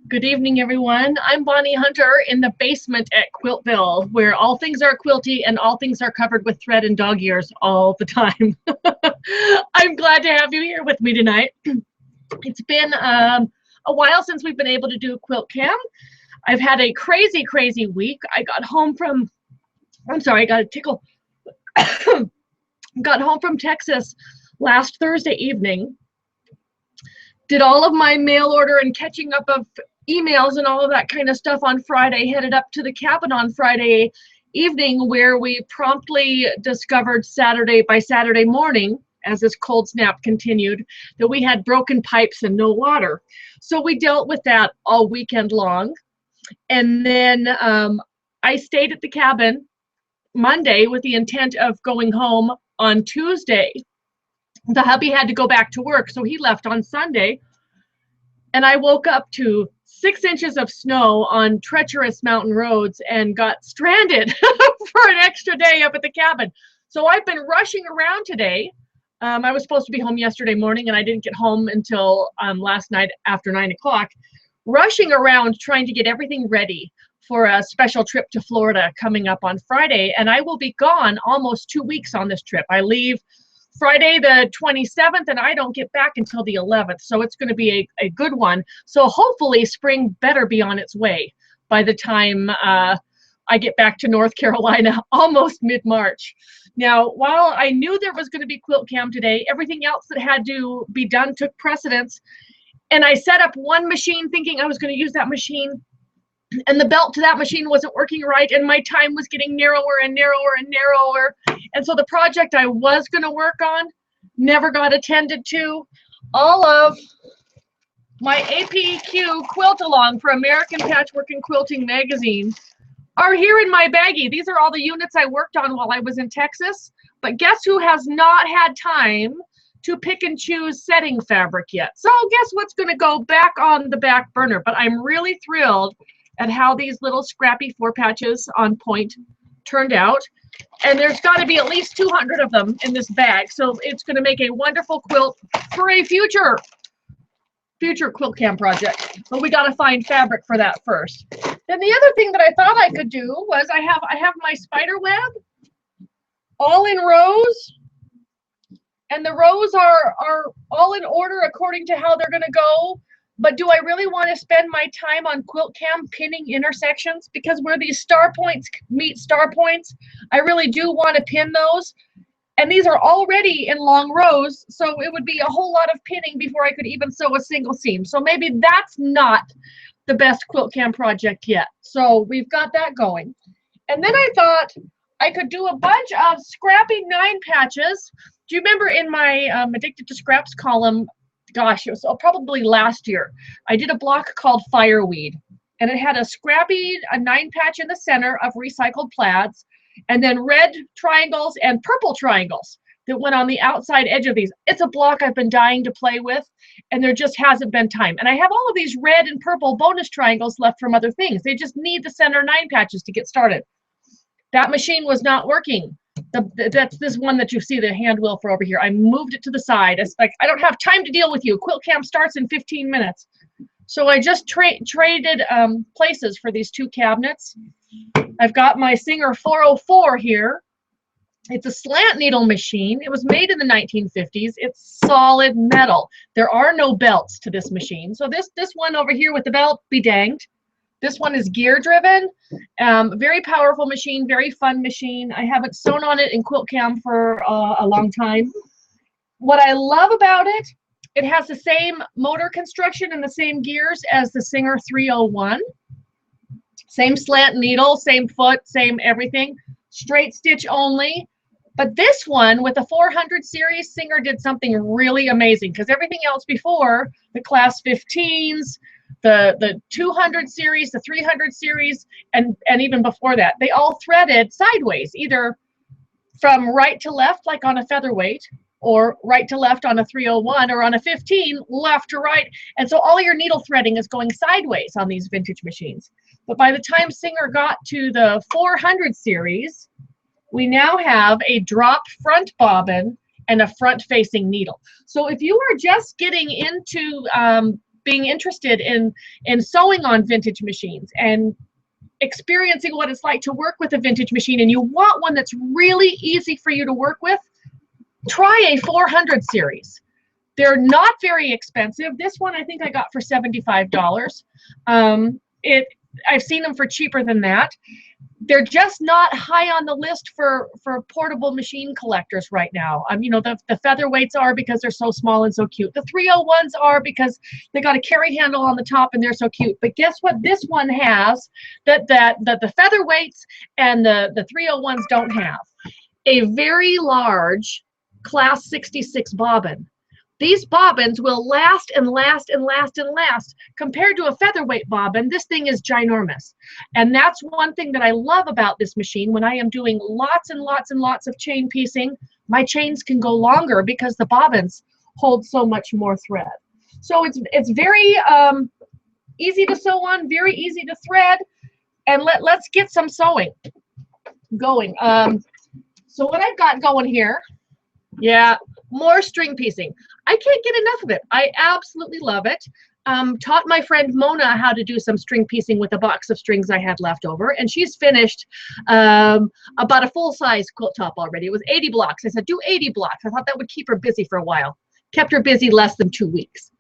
Good evening, everyone. I'm Bonnie Hunter in the basement at Quiltville, where all things are quilty and all things are covered with thread and dog ears all the time. I'm glad to have you here with me tonight. It's been a while since we've been able to do Quilt Cam. I've had a crazy, crazy week. I got home from, I'm sorry, I got a tickle. Got home from Texas last Thursday evening. Did all of my mail order and catching up of emails and all of that kind of stuff on Friday, headed up to the cabin on Friday evening, where we promptly discovered by Saturday morning, as this cold snap continued, that we had broken pipes and no water. So we dealt with that all weekend long. And then I stayed at the cabin Monday with the intent of going home on Tuesday. The hubby had to go back to work, so he left on Sunday. And I woke up to 6 inches of snow on treacherous mountain roads and got stranded for an extra day up at the cabin. So I've been rushing around today. I was supposed to be home yesterday morning, and I didn't get home until last night after 9 o'clock, rushing around trying to get everything ready for a special trip to Florida coming up on Friday. And I will be gone almost 2 weeks on this trip. I leave Friday the 27th, and I don't get back until the 11th. So it's going to be a good one. So hopefully spring better be on its way by the time I get back to North Carolina, almost mid-March. Now, while I knew there was going to be Quilt Cam today, everything else that had to be done took precedence. And I set up one machine thinking I was going to use that machine, and the belt to that machine wasn't working right, and my time was getting narrower and narrower and narrower. And so the project I was going to work on never got attended to. All of my APQ quilt along for American Patchwork and Quilting magazine are here in my baggie. These are all the units I worked on while I was in Texas. But guess who has not had time to pick and choose setting fabric yet? So guess what's going to go back on the back burner? But I'm really thrilled at how these little scrappy 4-patches on point turned out. And there's got to be at least 200 of them in this bag. So it's going to make a wonderful quilt for a future Quilt Cam project. But we got to find fabric for that first. Then the other thing that I thought I could do was I have my spider web all in rows. And the rows are all in order according to how they're going to go. But do I really want to spend my time on Quilt Cam pinning intersections? Because where these star points meet star points, I really do want to pin those. And these are already in long rows, so it would be a whole lot of pinning before I could even sew a single seam. So maybe that's not the best Quilt Cam project yet. So we've got that going. And then I thought I could do a bunch of scrappy 9-patches. Do you remember in my Addicted to Scraps column, gosh, it was probably last year, I did a block called Fireweed, and it had a 9-patch in the center of recycled plaids, and then red triangles and purple triangles that went on the outside edge of these. It's a block I've been dying to play with, and there just hasn't been time. And I have all of these red and purple bonus triangles left from other things. They just need the center 9-patches to get started. That machine was not working. That's this one that you see the hand wheel for over here. I moved it to the side. It's like, I don't have time to deal with you. Quilt Cam starts in 15 minutes. So I just traded places for these 2 cabinets. I've got my Singer 404 here. It's a slant needle machine. It was made in the 1950s. It's solid metal. There are no belts to this machine. So this one over here with the belt, be danged. This one is gear driven, very powerful machine, very fun machine. I haven't sewn on it in Quilt Cam for a long time. What I love about it, it has the same motor construction and the same gears as the Singer 301. Same slant needle, same foot, same everything, straight stitch only. But this one with the 400 series, Singer did something really amazing, because everything else before, the class 15s, the 200 series, the 300 series, and even before that, they all threaded sideways, either from right to left, like on a featherweight, or right to left on a 301, or on a 15, left to right. And so all your needle threading is going sideways on these vintage machines. But by the time Singer got to the 400 series, we now have a drop front bobbin and a front-facing needle. So if you are just getting into being interested in sewing on vintage machines and experiencing what it's like to work with a vintage machine, and you want one that's really easy for you to work with, try a 400 series. They're not very expensive. This one I think I got for $75. I've seen them for cheaper than that. They're just not high on the list for portable machine collectors right now. You know, the featherweights are because they're so small and so cute. The 301s are because they got a carry handle on the top and they're so cute. But guess what this one has that the featherweights and the 301s don't have? A very large class 66 bobbin. These bobbins will last and last and last and last. Compared to a featherweight bobbin, this thing is ginormous. And that's one thing that I love about this machine. When I am doing lots and lots and lots of chain piecing, my chains can go longer because the bobbins hold so much more thread. So it's very easy to sew on, very easy to thread. And let's get some sewing going. So what I've got going here, yeah, more string piecing. I can't get enough of it. I absolutely love it. Taught my friend Mona how to do some string piecing with a box of strings I had left over, and she's finished about a full-size quilt top already. It was 80 blocks. I said, do 80 blocks. I thought that would keep her busy for a while. Kept her busy less than 2 weeks.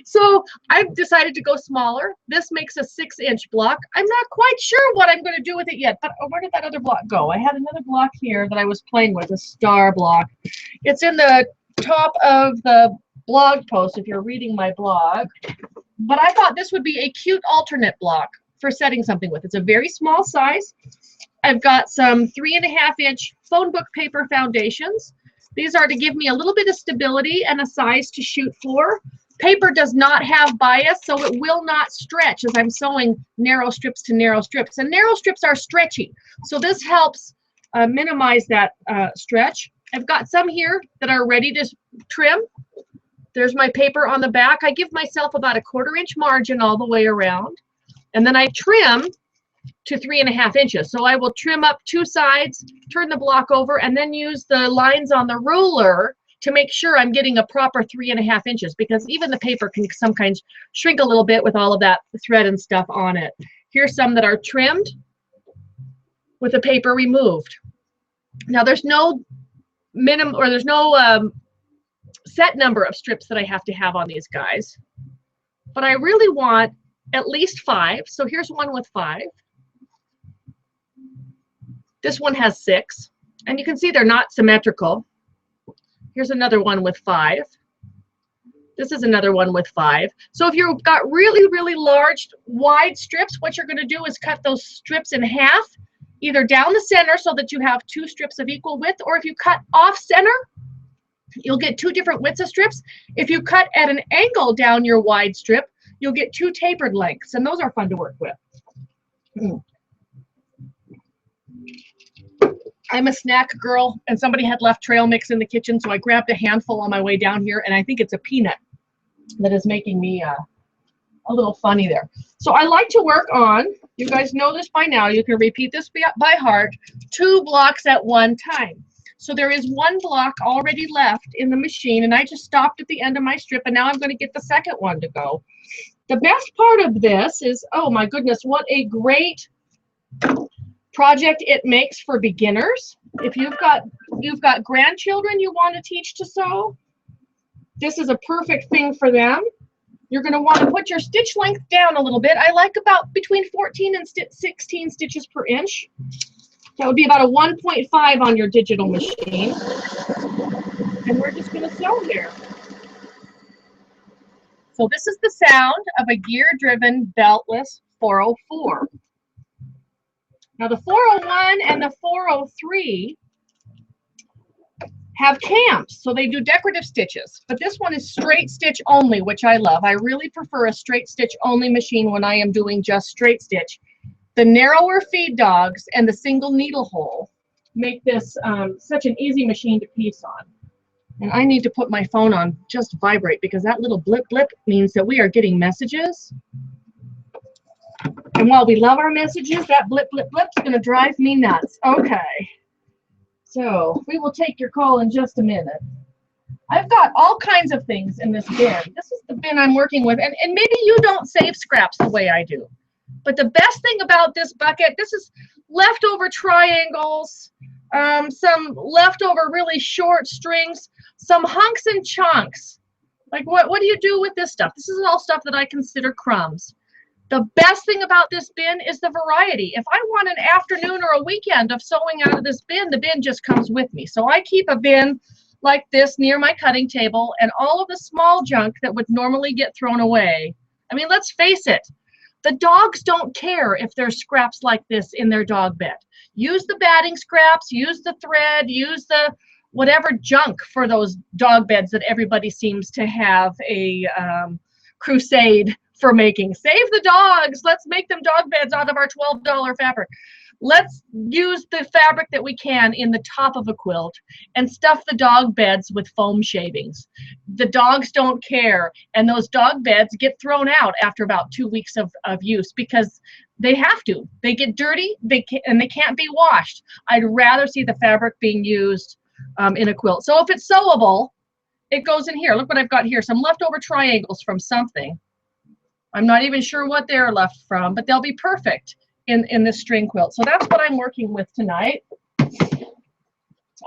So I've decided to go smaller. This makes a 6-inch block. I'm not quite sure what I'm going to do with it yet, but where did that other block go? I had another block here that I was playing with, a star block. It's in the top of the blog post if you're reading my blog, but I thought this would be a cute alternate block for setting something with. It's a very small size. I've got some 3.5-inch phone book paper foundations. These are to give me a little bit of stability and a size to shoot for. Paper does not have bias, so it will not stretch as I'm sewing narrow strips to narrow strips. And narrow strips are stretchy, so this helps minimize that stretch. I've got some here that are ready to trim. There's my paper on the back. I give myself about a 1/4-inch margin all the way around, and then I trim to 3.5 inches. So I will trim up 2 sides, turn the block over, and then use the lines on the ruler to make sure I'm getting a proper 3.5 inches, because even the paper can sometimes shrink a little bit with all of that thread and stuff on it. Here's some that are trimmed with the paper removed. Now there's no minimum, or there's no set number of strips that I have to have on these guys, but I really want at least 5. So here's one with 5. This one has 6, and you can see they're not symmetrical. Here's another one with 5. This is another one with 5. So if you've got really, really large, wide strips, what you're going to do is cut those strips in half, either down the center so that you have 2 strips of equal width, or if you cut off center, you'll get 2 different widths of strips. If you cut at an angle down your wide strip, you'll get 2 tapered lengths, and those are fun to work with. I'm a snack girl, and somebody had left trail mix in the kitchen, so I grabbed a handful on my way down here, and I think it's a peanut that is making me a little funny there. So I like to work on, you guys know this by now, you can repeat this by heart, 2 blocks at one time. So there is 1 block already left in the machine, and I just stopped at the end of my strip, and now I'm going to get the second one to go. The best part of this is, oh my goodness, what a great project it makes for beginners. If you've got grandchildren you want to teach to sew, this is a perfect thing for them. You're going to want to put your stitch length down a little bit. I like about between 14 and 16 stitches per inch. That would be about a 1.5 on your digital machine. And we're just going to sew here. So this is the sound of a gear-driven beltless 404. Now the 401 and the 403 have cams, so they do decorative stitches, but this one is straight stitch only, which I love. I really prefer a straight stitch only machine when I am doing just straight stitch. The narrower feed dogs and the single needle hole make this such an easy machine to piece on. And I need to put my phone on just vibrate, because that little blip blip means that we are getting messages. And while we love our messages, that blip, blip, blip is going to drive me nuts. Okay. So we will take your call in just a minute. I've got all kinds of things in this bin. This is the bin I'm working with, and maybe you don't save scraps the way I do, but the best thing about this bucket, this is leftover triangles, some leftover really short strings, some hunks and chunks. Like what do you do with this stuff? This is all stuff that I consider crumbs. The best thing about this bin is the variety. If I want an afternoon or a weekend of sewing out of this bin, the bin just comes with me. So I keep a bin like this near my cutting table, and all of the small junk that would normally get thrown away. I mean, let's face it, the dogs don't care if there's scraps like this in their dog bed. Use the batting scraps, use the thread, use the whatever junk for those dog beds that everybody seems to have a crusade for making. Save the dogs. Let's make them dog beds out of our $12 fabric. Let's use the fabric that we can in the top of a quilt and stuff the dog beds with foam shavings. The dogs don't care, and those dog beds get thrown out after about 2 weeks of use because they have to. They get dirty, and they can't be washed. I'd rather see the fabric being used in a quilt. So if it's sewable, it goes in here. Look what I've got here, some leftover triangles from something. I'm not even sure what they're left from, but they'll be perfect in this string quilt. So that's what I'm working with tonight.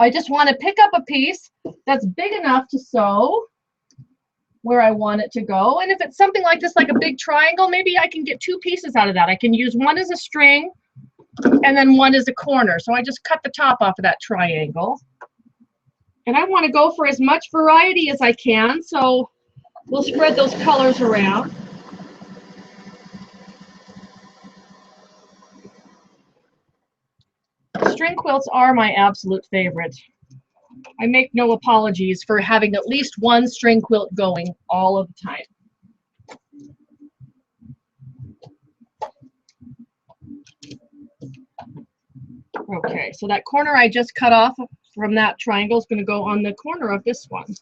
I just want to pick up a piece that's big enough to sew where I want it to go. And if it's something like this, like a big triangle, maybe I can get 2 pieces out of that. I can use one as a string and then one as a corner. So I just cut the top off of that triangle. And I want to go for as much variety as I can. So we'll spread those colors around. String quilts are my absolute favorite. I make no apologies for having at least one string quilt going all of the time. Okay, so that corner I just cut off from that triangle is going to go on the corner of this one.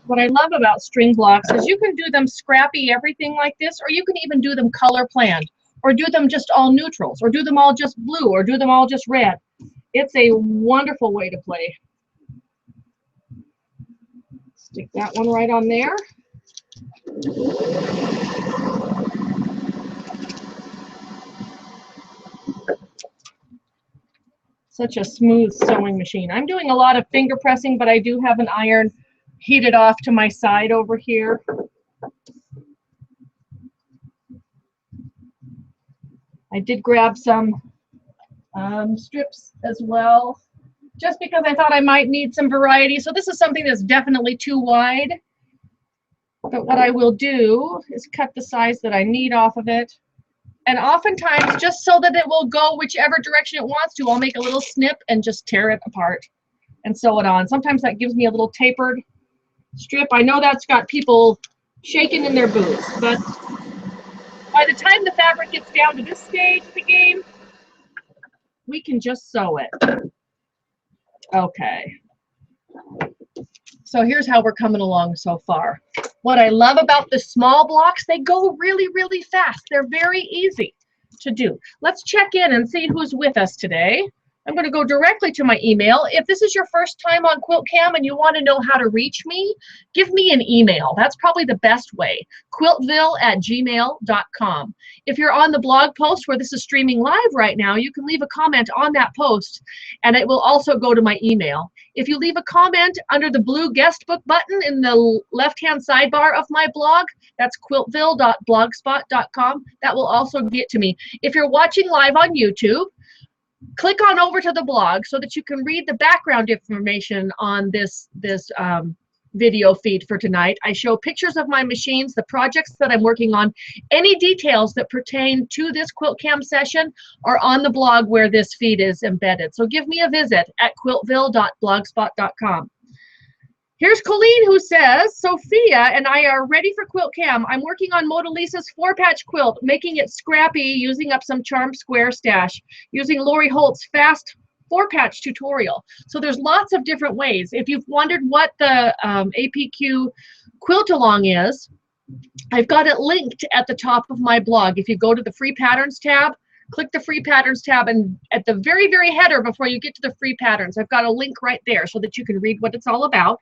What I love about string blocks is you can do them scrappy, everything like this, or you can even do them color planned, or do them just all neutrals, or do them all just blue, or do them all just red. It's a wonderful way to play. Stick that one right on there. Such a smooth sewing machine. I'm doing a lot of finger pressing, but I do have an iron heated off to my side over here. I did grab some strips as well, just because I thought I might need some variety. So this is something that's definitely too wide. But what I will do is cut the size that I need off of it. And oftentimes, just so that it will go whichever direction it wants to, I'll make a little snip and just tear it apart and sew it on. Sometimes that gives me a little tapered strip. I know that's got people shaking in their boots, but by the time the fabric gets down to this stage of the game, we can just sew it. Okay. So here's how we're coming along so far. What I love about the small blocks, they go really, really fast. They're very easy to do. Let's check in and see who's with us today. I'm going to go directly to my email. If this is your first time on QuiltCam and you want to know how to reach me, give me an email. That's probably the best way. quiltville@gmail.com. If you're on the blog post where this is streaming live right now, you can leave a comment on that post and it will also go to my email. If you leave a comment under the blue guest book button in the left-hand sidebar of my blog, that's quiltville.blogspot.com. That will also get to me. If you're watching live on YouTube, click on over to the blog so that you can read the background information on this video feed for tonight. I show pictures of my machines, the projects that I'm working on. Any details that pertain to this QuiltCam session are on the blog where this feed is embedded. So give me a visit at quiltville.blogspot.com. Here's Colleen who says, Sophia and I are ready for QuiltCam. I'm working on Mona Lisa's 4-patch quilt, making it scrappy, using up some charm square stash, using Lori Holt's fast 4-patch tutorial. So there's lots of different ways. If you've wondered what the APQ quilt along is, I've got it linked at the top of my blog. If you go to the free patterns tab, click the free patterns tab, and at the very, very header before you get to the free patterns, I've got a link right there so that you can read what it's all about.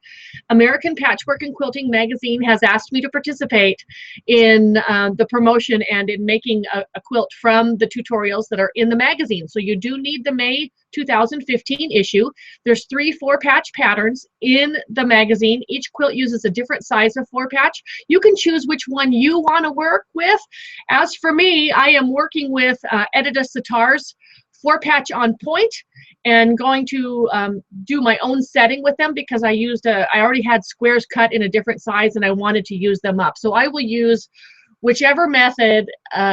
American Patchwork and Quilting Magazine has asked me to participate in the promotion and in making a quilt from the tutorials that are in the magazine. So you do need the May 2015 issue. There's 3 4-patch patterns in the magazine. Each quilt uses a different size of 4-patch. You can choose which one you want to work with. As for me, I am working with Edita Sitar's 4-patch on point and going to do my own setting with them because I already had squares cut in a different size and I wanted to use them up. So I will use whichever method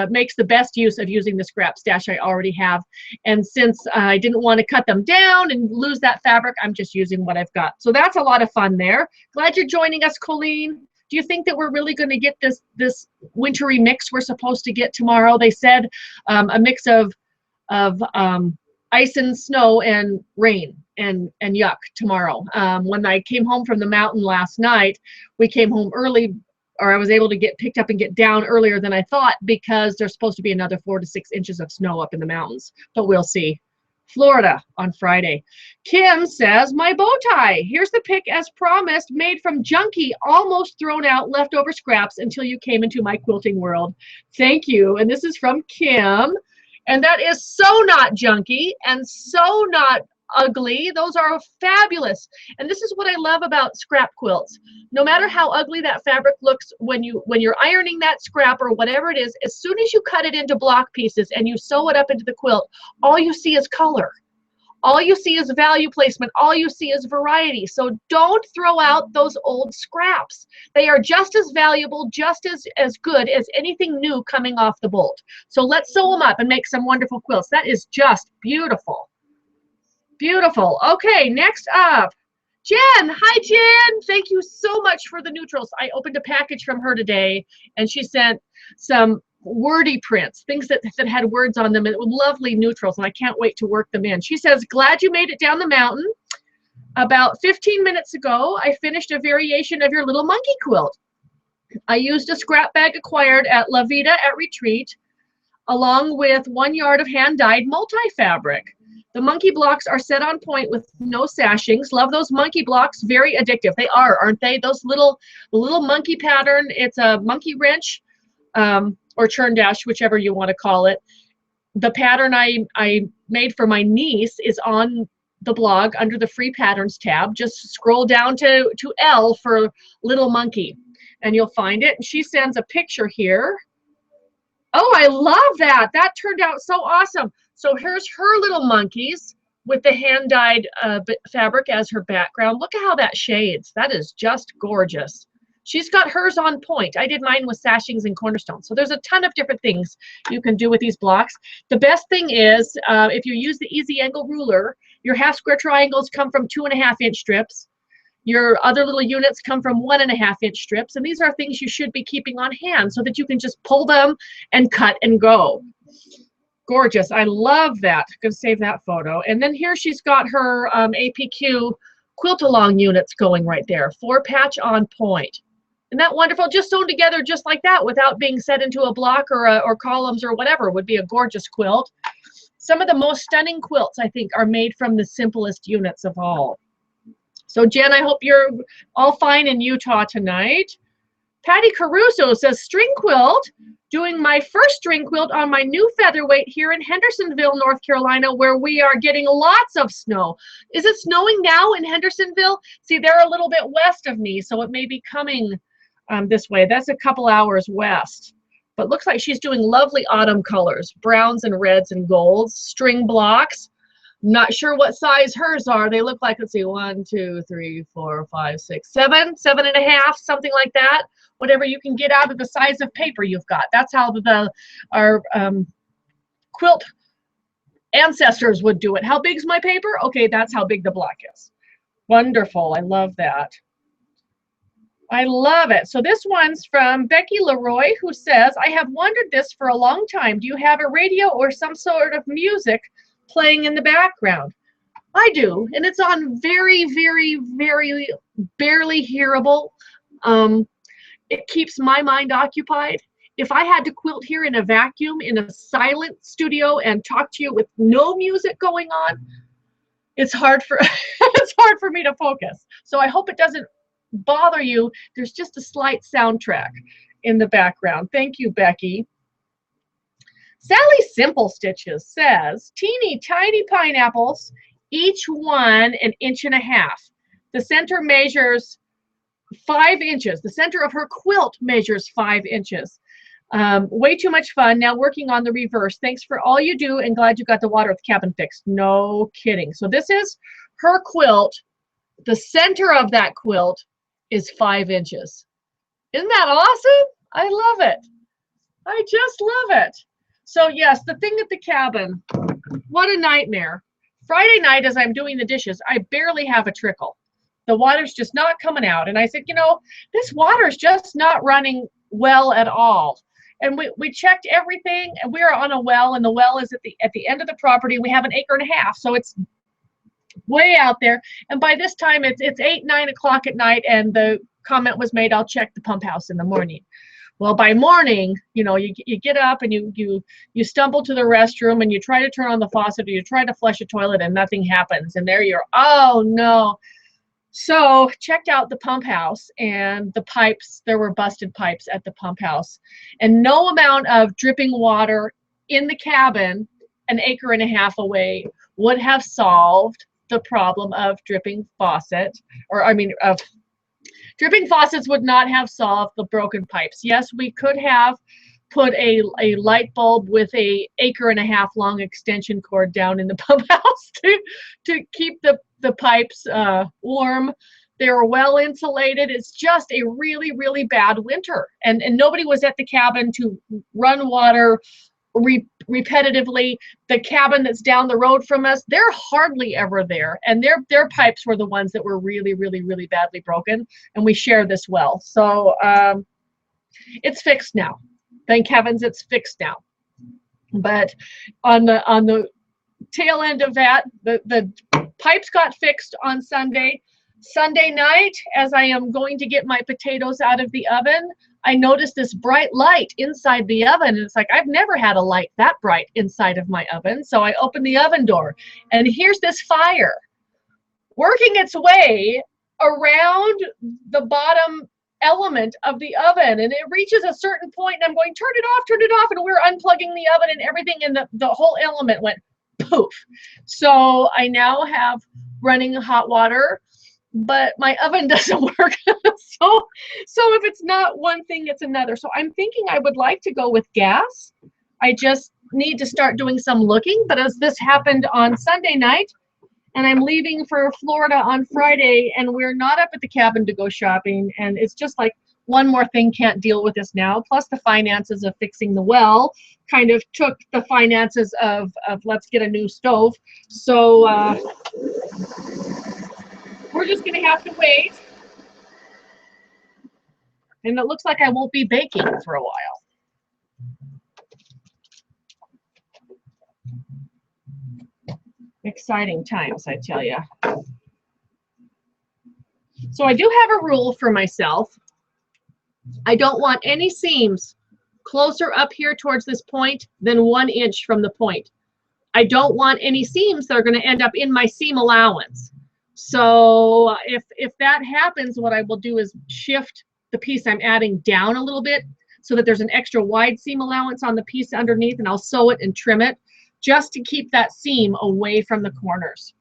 makes the best use of using the scrap stash I already have. And since I didn't want to cut them down and lose that fabric, I'm just using what I've got. So that's a lot of fun there. Glad you're joining us, Colleen. Do you think that we're really going to get this wintry mix we're supposed to get tomorrow? They said a mix of ice and snow and rain and yuck tomorrow. When I came home from the mountain last night, we came home early, or I was able to get picked up and get down earlier than I thought because there's supposed to be another 4 to 6 inches of snow up in the mountains, but we'll see. Florida on Friday. Kim says, my bow tie. Here's the pic as promised, made from junky, almost thrown out leftover scraps until you came into my quilting world. Thank you. And this is from Kim. And that is so not junky and so not ugly. Those are fabulous. And this is what I love about scrap quilts. No matter how ugly that fabric looks when you're ironing that scrap or whatever it is, as soon as you cut it into block pieces and you sew it up into the quilt, all you see is color. All you see is value placement. All you see is variety. So don't throw out those old scraps. They are just as valuable, just as good as anything new coming off the bolt. So let's sew them up and make some wonderful quilts. That is just beautiful. Beautiful. Okay, next up, Jen. Hi, Jen. Thank you so much for the neutrals. I opened a package from her today, and she sent some wordy prints, things that had words on them, and lovely neutrals, and I can't wait to work them in. She says, glad you made it down the mountain. About 15 minutes ago, I finished a variation of your little monkey quilt. I used a scrap bag acquired at La Vida at Retreat, along with 1 yard of hand-dyed multi-fabric. The monkey blocks are set on point with no sashings. Love those monkey blocks. Very addictive. They are, aren't they? Those little monkey pattern. It's a monkey wrench or churn dash, whichever you want to call it. The pattern I made for my niece is on the blog under the free patterns tab. Just scroll down to L for little monkey and you'll find it. And she sends a picture here. Oh, I love that. That turned out so awesome. So here's her little monkeys with the hand-dyed fabric as her background. Look at how that shades. That is just gorgeous. She's got hers on point. I did mine with sashings and cornerstone. So there's a ton of different things you can do with these blocks. The best thing is if you use the easy angle ruler, your half square triangles come from 2.5-inch strips. Your other little units come from 1.5-inch strips. And these are things you should be keeping on hand so that you can just pull them and cut and go. Gorgeous. I love that. I'm going to save that photo. And then here she's got her APQ quilt-along units going right there. 4-patch on point. Isn't that wonderful? Just sewn together just like that without being set into a block or columns or whatever would be a gorgeous quilt. Some of the most stunning quilts, I think, are made from the simplest units of all. So, Jen, I hope you're all fine in Utah tonight. Patty Caruso says, string quilt, doing my first string quilt on my new featherweight here in Hendersonville, North Carolina, where we are getting lots of snow. Is it snowing now in Hendersonville? See, they're a little bit west of me, so it may be coming this way. That's a couple hours west. But looks like she's doing lovely autumn colors, browns and reds and golds, string blocks. Not sure what size hers are. They look like, let's see, 1, 2, 3, 4, 5, 6, 7, 7.5, something like that. Whatever you can get out of the size of paper you've got. That's how our quilt ancestors would do it. How big's my paper? Okay, that's how big the block is. Wonderful. I love that. I love it. So this one's from Becky Leroy, who says, I have wondered this for a long time. Do you have a radio or some sort of music playing in the background? I do, and it's on very, very, very barely hearable. It keeps my mind occupied. if I had to quilt here in a vacuum, in a silent studio and talk to you with no music going on, it's hard for it's hard for me to focus. So I hope it doesn't bother you. There's just a slight soundtrack in the background. Thank you, Becky. Sally Simple Stitches says, teeny tiny pineapples, each one 1.5 inches. The center measures 5 inches. The center of her quilt measures 5 inches. Way too much fun. Now working on the reverse. Thanks for all you do and glad you got the water at the cabin fixed. No kidding. So this is her quilt. The center of that quilt is 5 inches. Isn't that awesome? I love it. I just love it. So yes, the thing at the cabin, what a nightmare. Friday night as I'm doing the dishes, I barely have a trickle. The water's just not coming out. And I said, you know, this water's just not running well at all. And we checked everything, and we are on a well, and the well is at the end of the property. We have 1.5 acres, so it's way out there. And by this time it's 8, 9 o'clock at night, and the comment was made, I'll check the pump house in the morning. Well, by morning, you know, you get up and you stumble to the restroom and you try to turn on the faucet or you try to flush a toilet and nothing happens. And there you're, oh no. So checked out the pump house, and the pipes, there were busted pipes at the pump house. And no amount of dripping water in the cabin 1.5 acres away would have solved the problem of dripping faucet, or I mean, of dripping faucets would not have solved the broken pipes. Yes, we could have put a light bulb with 1.5 acres long extension cord down in the pump house to keep the pipes warm. They were well insulated. It's just a really, really bad winter. And nobody was at the cabin to run water repetitively. The cabin that's down the road from us, they're hardly ever there, and their pipes were the ones that were really, really, really badly broken, and we share this well. So it's fixed now. Thank heavens it's fixed now. But on the tail end of that, the pipes got fixed on Sunday. Sunday night, as I am going to get my potatoes out of the oven, I noticed this bright light inside the oven, and it's like, I've never had a light that bright inside of my oven. So I opened the oven door, and here's this fire working its way around the bottom element of the oven, and it reaches a certain point, and I'm going, turn it off, and we're unplugging the oven, and everything in the whole element went poof. So I now have running hot water, but my oven doesn't work. So if it's not one thing, it's another. So I'm thinking I would like to go with gas. I just need to start doing some looking. But as this happened on Sunday night, and I'm leaving for Florida on Friday, and we're not up at the cabin to go shopping, and it's just like, one more thing, can't deal with this now. Plus the finances of fixing the well kind of took the finances of let's get a new stove. So we're just gonna have to wait. And it looks like I won't be baking for a while. Exciting times, I tell you. So I do have a rule for myself. I don't want any seams closer up here towards this point than 1 inch from the point. I don't want any seams that are going to end up in my seam allowance. So if that happens, what I will do is shift the piece I'm adding down a little bit so that there's an extra wide seam allowance on the piece underneath, and I'll sew it and trim it just to keep that seam away from the corners.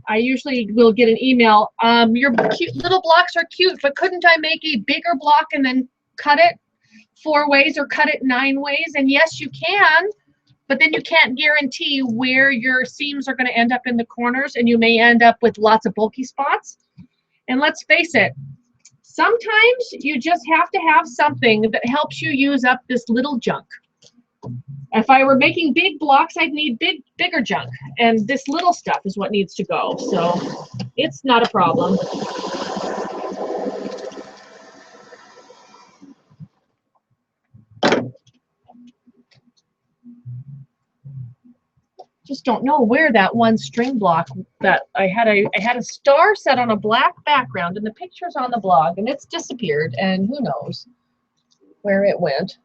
I usually will get an email, your cute little blocks are cute, but couldn't I make a bigger block and then cut it 4 ways or cut it 9 ways? And yes, you can, but then you can't guarantee where your seams are going to end up in the corners, and you may end up with lots of bulky spots. And let's face it, sometimes you just have to have something that helps you use up this little junk. If I were making big blocks, I'd need bigger junk, and this little stuff is what needs to go. So it's not a problem. Just don't know where that one string block that I had a star set on a black background, and the picture's on the blog, and it's disappeared, and who knows where it went.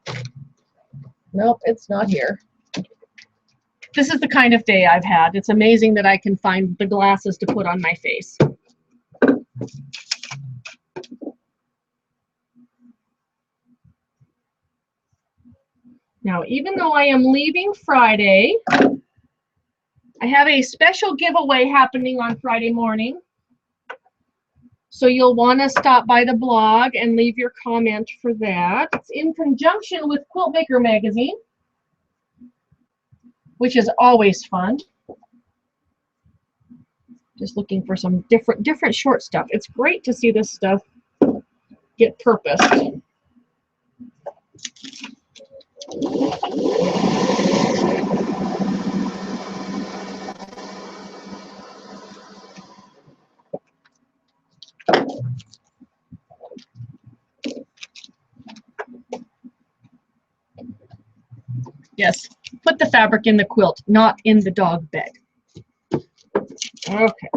Nope, it's not here. This is the kind of day I've had. It's amazing that I can find the glasses to put on my face. Now, even though I am leaving Friday, I have a special giveaway happening on Friday morning. So you'll want to stop by the blog and leave your comment for that. It's in conjunction with Quiltmaker Magazine, which is always fun. Just looking for some different short stuff. It's great to see this stuff get purposed. Yes, put the fabric in the quilt, not in the dog bed. Okay.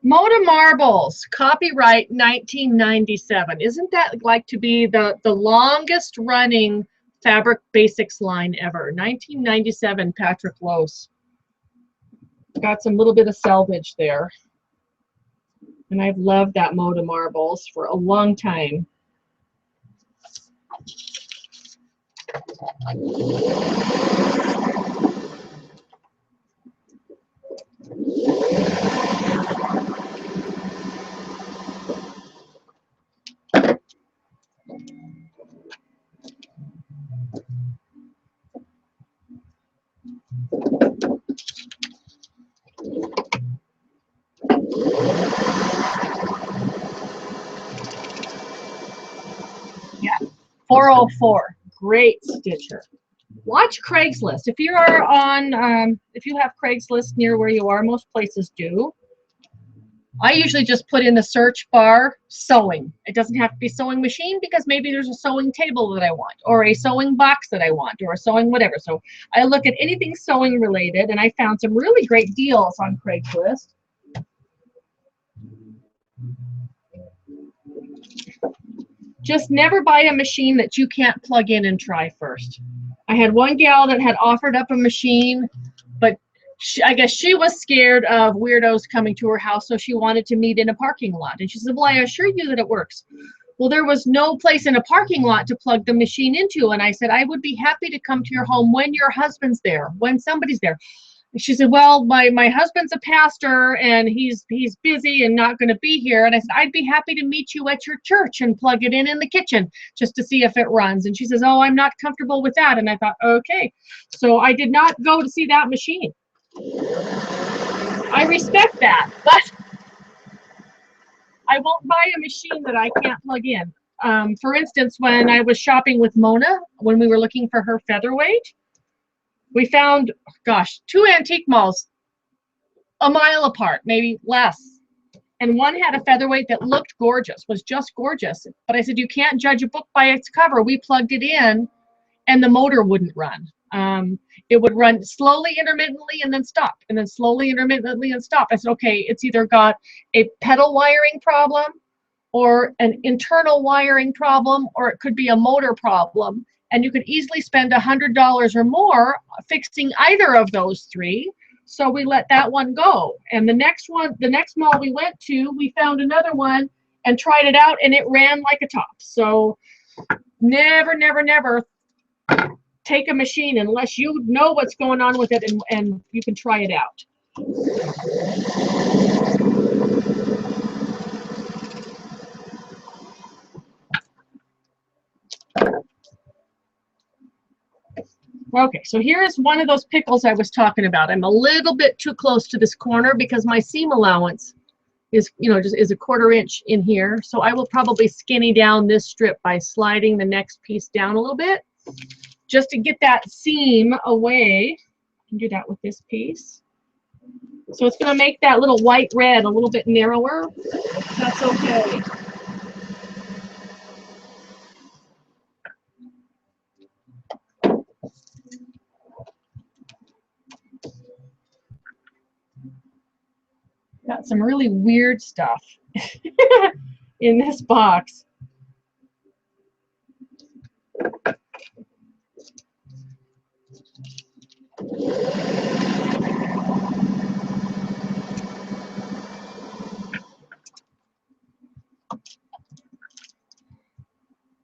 Moda Marbles, copyright 1997. Isn't that like to be the longest running fabric basics line ever? 1997, Patrick Lose. Got some little bit of salvage there. And I've loved that Moda Marbles for a long time. Yeah, 404, great stitcher. Watch Craigslist. If you are on, if you have Craigslist near where you are, most places do. I usually just put in the search bar sewing. It doesn't have to be sewing machine because maybe there's a sewing table that I want, or a sewing box that I want, or a sewing whatever. So I look at anything sewing related, and I found some really great deals on Craigslist. Just never buy a machine that you can't plug in and try first. I had one gal that had offered up a machine, but I guess she was scared of weirdos coming to her house, so she wanted to meet in a parking lot. And she said, well, I assure you that it works. Well, there was no place in a parking lot to plug the machine into. And I said, I would be happy to come to your home when your husband's there, when somebody's there. And she said, well, my husband's a pastor and he's busy and not going to be here. And I said, I'd be happy to meet you at your church and plug it in the kitchen just to see if it runs. And she says, oh, I'm not comfortable with that. And I thought, okay. So I did not go to see that machine. I respect that, but I won't buy a machine that I can't plug in. For instance, when I was shopping with Mona, when we were looking for her featherweight, we found, gosh, 2 antique malls a mile apart, maybe less. And one had a featherweight that looked gorgeous, was just gorgeous. But I said, you can't judge a book by its cover. We plugged it in and the motor wouldn't run. It would run slowly, intermittently, and then stop, and then slowly, intermittently, and stop. I said, okay, it's either got a pedal wiring problem or an internal wiring problem, or it could be a motor problem. And you could easily spend $100 or more fixing either of those 3. So we let that one go. And the next mall we went to, we found another one and tried it out, and it ran like a top. So never, never, never take a machine unless you know what's going on with it and you can try it out. Okay, so here is one of those pickles I was talking about. I'm a little bit too close to this corner because my seam allowance is, just is a 1/4 inch in here. So I will probably skinny down this strip by sliding the next piece down a little bit just to get that seam away. I can do that with this piece. So it's going to make that little white red a little bit narrower. That's okay. Got some really weird stuff in this box.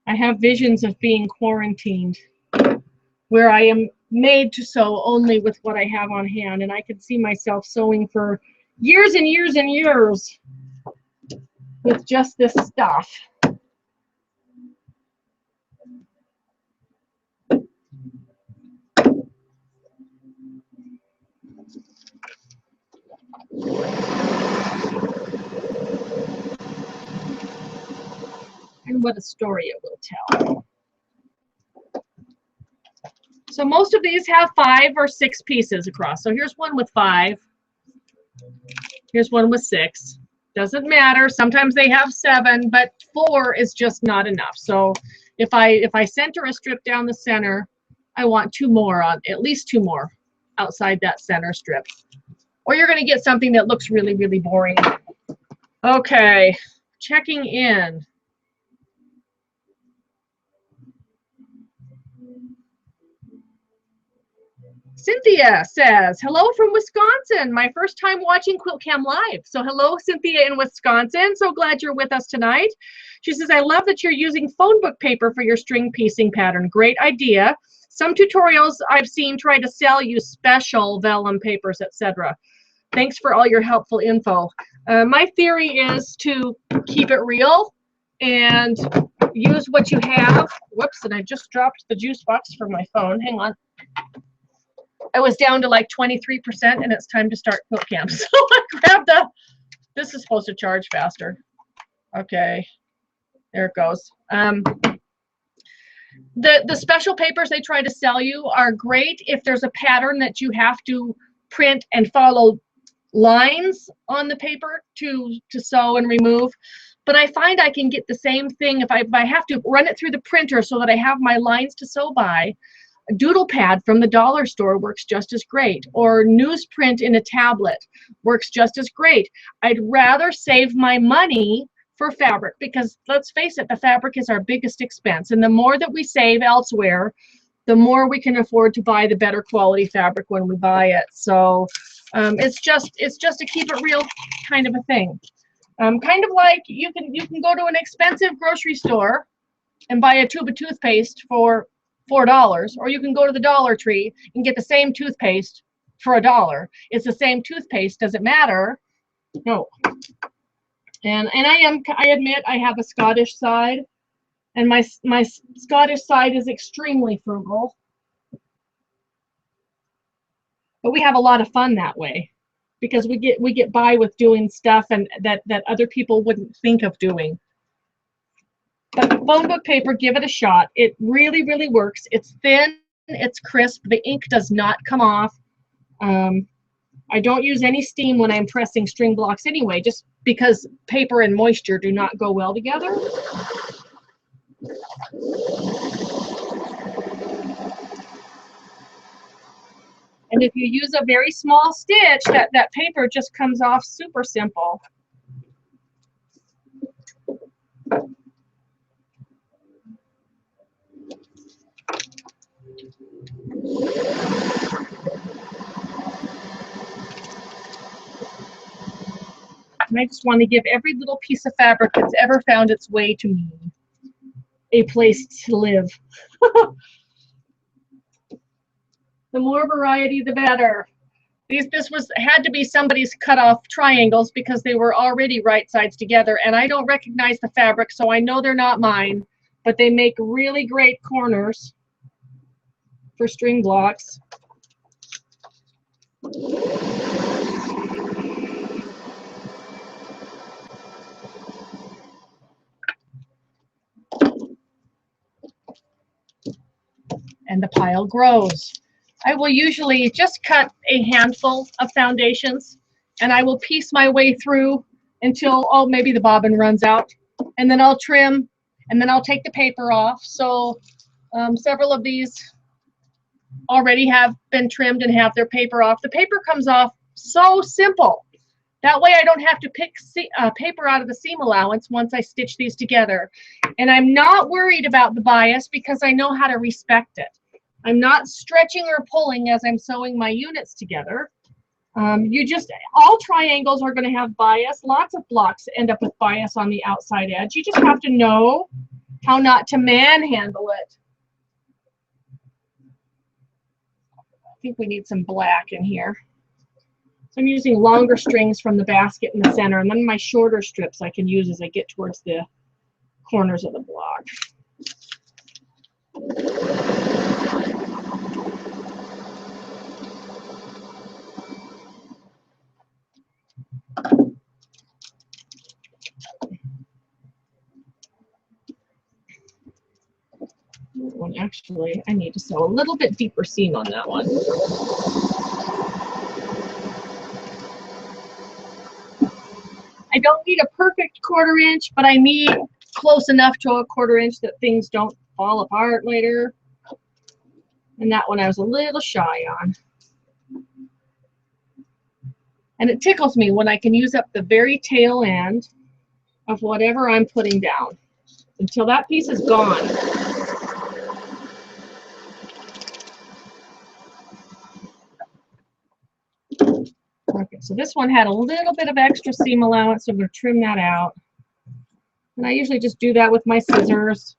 I have visions of being quarantined, where I am made to sew only with what I have on hand, and I could see myself sewing for years and years and years with just this stuff. And what a story it will tell. So most of these have 5 or 6 pieces across. So here's one with 5. Here's one with 6. Doesn't matter. Sometimes they have 7, but 4 is just not enough. So if I center a strip down the center, I want 2 more on, at least 2 more outside that center strip. Or you're going to get something that looks really, really boring. Okay, checking in. Cynthia says, hello from Wisconsin. My first time watching QuiltCam Live. So hello, Cynthia in Wisconsin. So glad you're with us tonight. She says, I love that you're using phone book paper for your string piecing pattern. Great idea. Some tutorials I've seen try to sell you special vellum papers, etc. Thanks for all your helpful info. My theory is to keep it real and use what you have. Whoops, and I just dropped the juice box from my phone. Hang on. I was down to like 23% and it's time to start QuiltCam. So I grabbed this is supposed to charge faster. Okay, there it goes. The special papers they try to sell you are great if there's a pattern that you have to print and follow lines on the paper to sew and remove. But I find I can get the same thing if I have to run it through the printer so that I have my lines to sew by. A doodle pad from the dollar store works just as great, or newsprint in a tablet works just as great. I'd rather save my money for fabric because, let's face it, the fabric is our biggest expense, and the more that we save elsewhere, the more we can afford to buy the better quality fabric when we buy it. So it's just a keep it real kind of a thing. Kind of like you can go to an expensive grocery store and buy a tube of toothpaste for $4, or you can go to the Dollar Tree and get the same toothpaste for $1. It's the same toothpaste. Does it matter? No. And I admit I have a Scottish side, and my Scottish side is extremely frugal. But we have a lot of fun that way because we get by with doing stuff and that other people wouldn't think of doing. But phone book paper, give it a shot. It really, really works. It's thin, it's crisp. The ink does not come off. I don't use any steam when I'm pressing string blocks anyway, just because paper and moisture do not go well together. And if you use a very small stitch, that paper just comes off super simple. And I just want to give every little piece of fabric that's ever found its way to me a place to live. The more variety, the better. This had to be somebody's cut off triangles because they were already right sides together, and I don't recognize the fabric, so I know they're not mine, but they make really great corners for string blocks. And the pile grows. I will usually just cut a handful of foundations, and I will piece my way through until, oh, maybe the bobbin runs out, and then I'll trim, and then I'll take the paper off. So several of these already have been trimmed and have their paper off. The paper comes off so simple That way I don't have to pick paper out of the seam allowance once I stitch these together. And I'm not worried about the bias because I know how to respect it. I'm not stretching or pulling as I'm sewing my units together. All triangles are going to have bias. Lots of blocks end up with bias on the outside edge. You just have to know how not to manhandle it. I think we need some black in here. So I'm using longer strings from the basket in the center, and then my shorter strips I can use as I get towards the corners of the block. One actually, I need to sew a little bit deeper seam on that one. I don't need a perfect 1/4 inch, but I need close enough to a 1/4 inch that things don't fall apart later. And that one I was a little shy on. And it tickles me when I can use up the very tail end of whatever I'm putting down until that piece is gone. Okay, so this one had a little bit of extra seam allowance, so I'm going to trim that out. And I usually just do that with my scissors,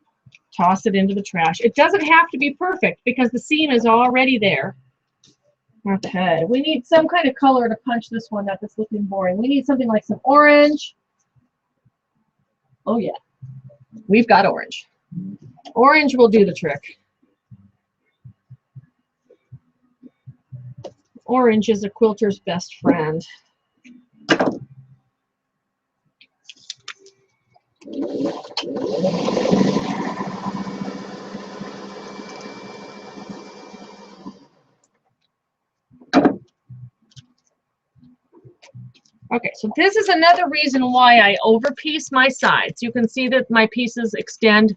toss it into the trash. It doesn't have to be perfect because the seam is already there. Okay, we need some kind of color to punch this one up that's looking boring. We need something like some orange. Oh yeah, we've got orange. Orange will do the trick. Orange is a quilter's best friend. Okay, so this is another reason why I overpiece my sides. You can see that my pieces extend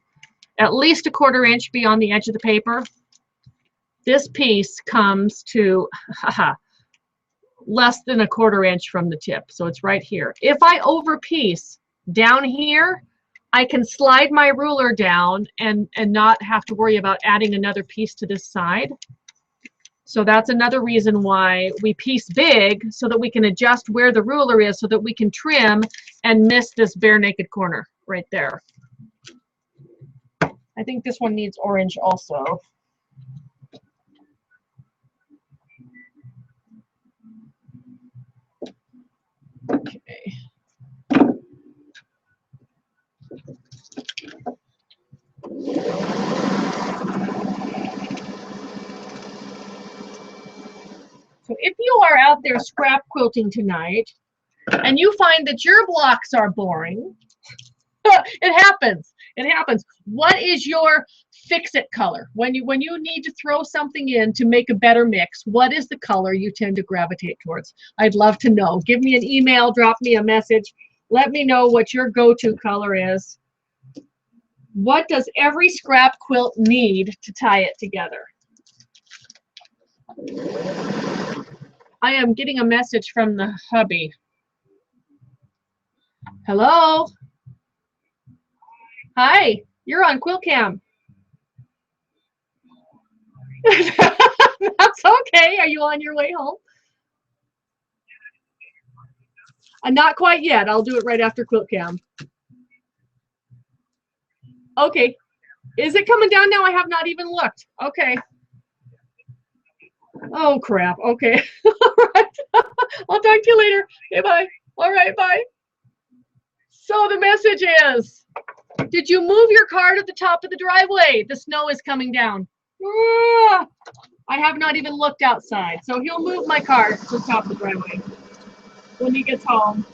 at least a 1/4 inch beyond the edge of the paper. This piece comes to less than a 1/4 inch from the tip, so it's right here. If I overpiece down here, I can slide my ruler down and not have to worry about adding another piece to this side. So that's another reason why we piece big, so that we can adjust where the ruler is so that we can trim and miss this bare naked corner right there. I think this one needs orange also. Okay. So if you are out there scrap quilting tonight and you find that your blocks are boring, it happens. It happens. What is your fix-it color? When you need to throw something in to make a better mix, what is the color you tend to gravitate towards? I'd love to know. Give me an email, drop me a message. Let me know what your go-to color is. What does every scrap quilt need to tie it together? I am getting a message from the hubby. Hello? Hi, you're on QuiltCam. That's okay. Are you on your way home? Not quite yet. I'll do it right after QuiltCam. Okay. Is it coming down now? I have not even looked. Okay. Oh, crap. Okay. All right. I'll talk to you later. Okay, bye. All right, bye. So the message is, did you move your car to the top of the driveway? The snow is coming down. Ah, I have not even looked outside. So he'll move my car to the top of the driveway when he gets home.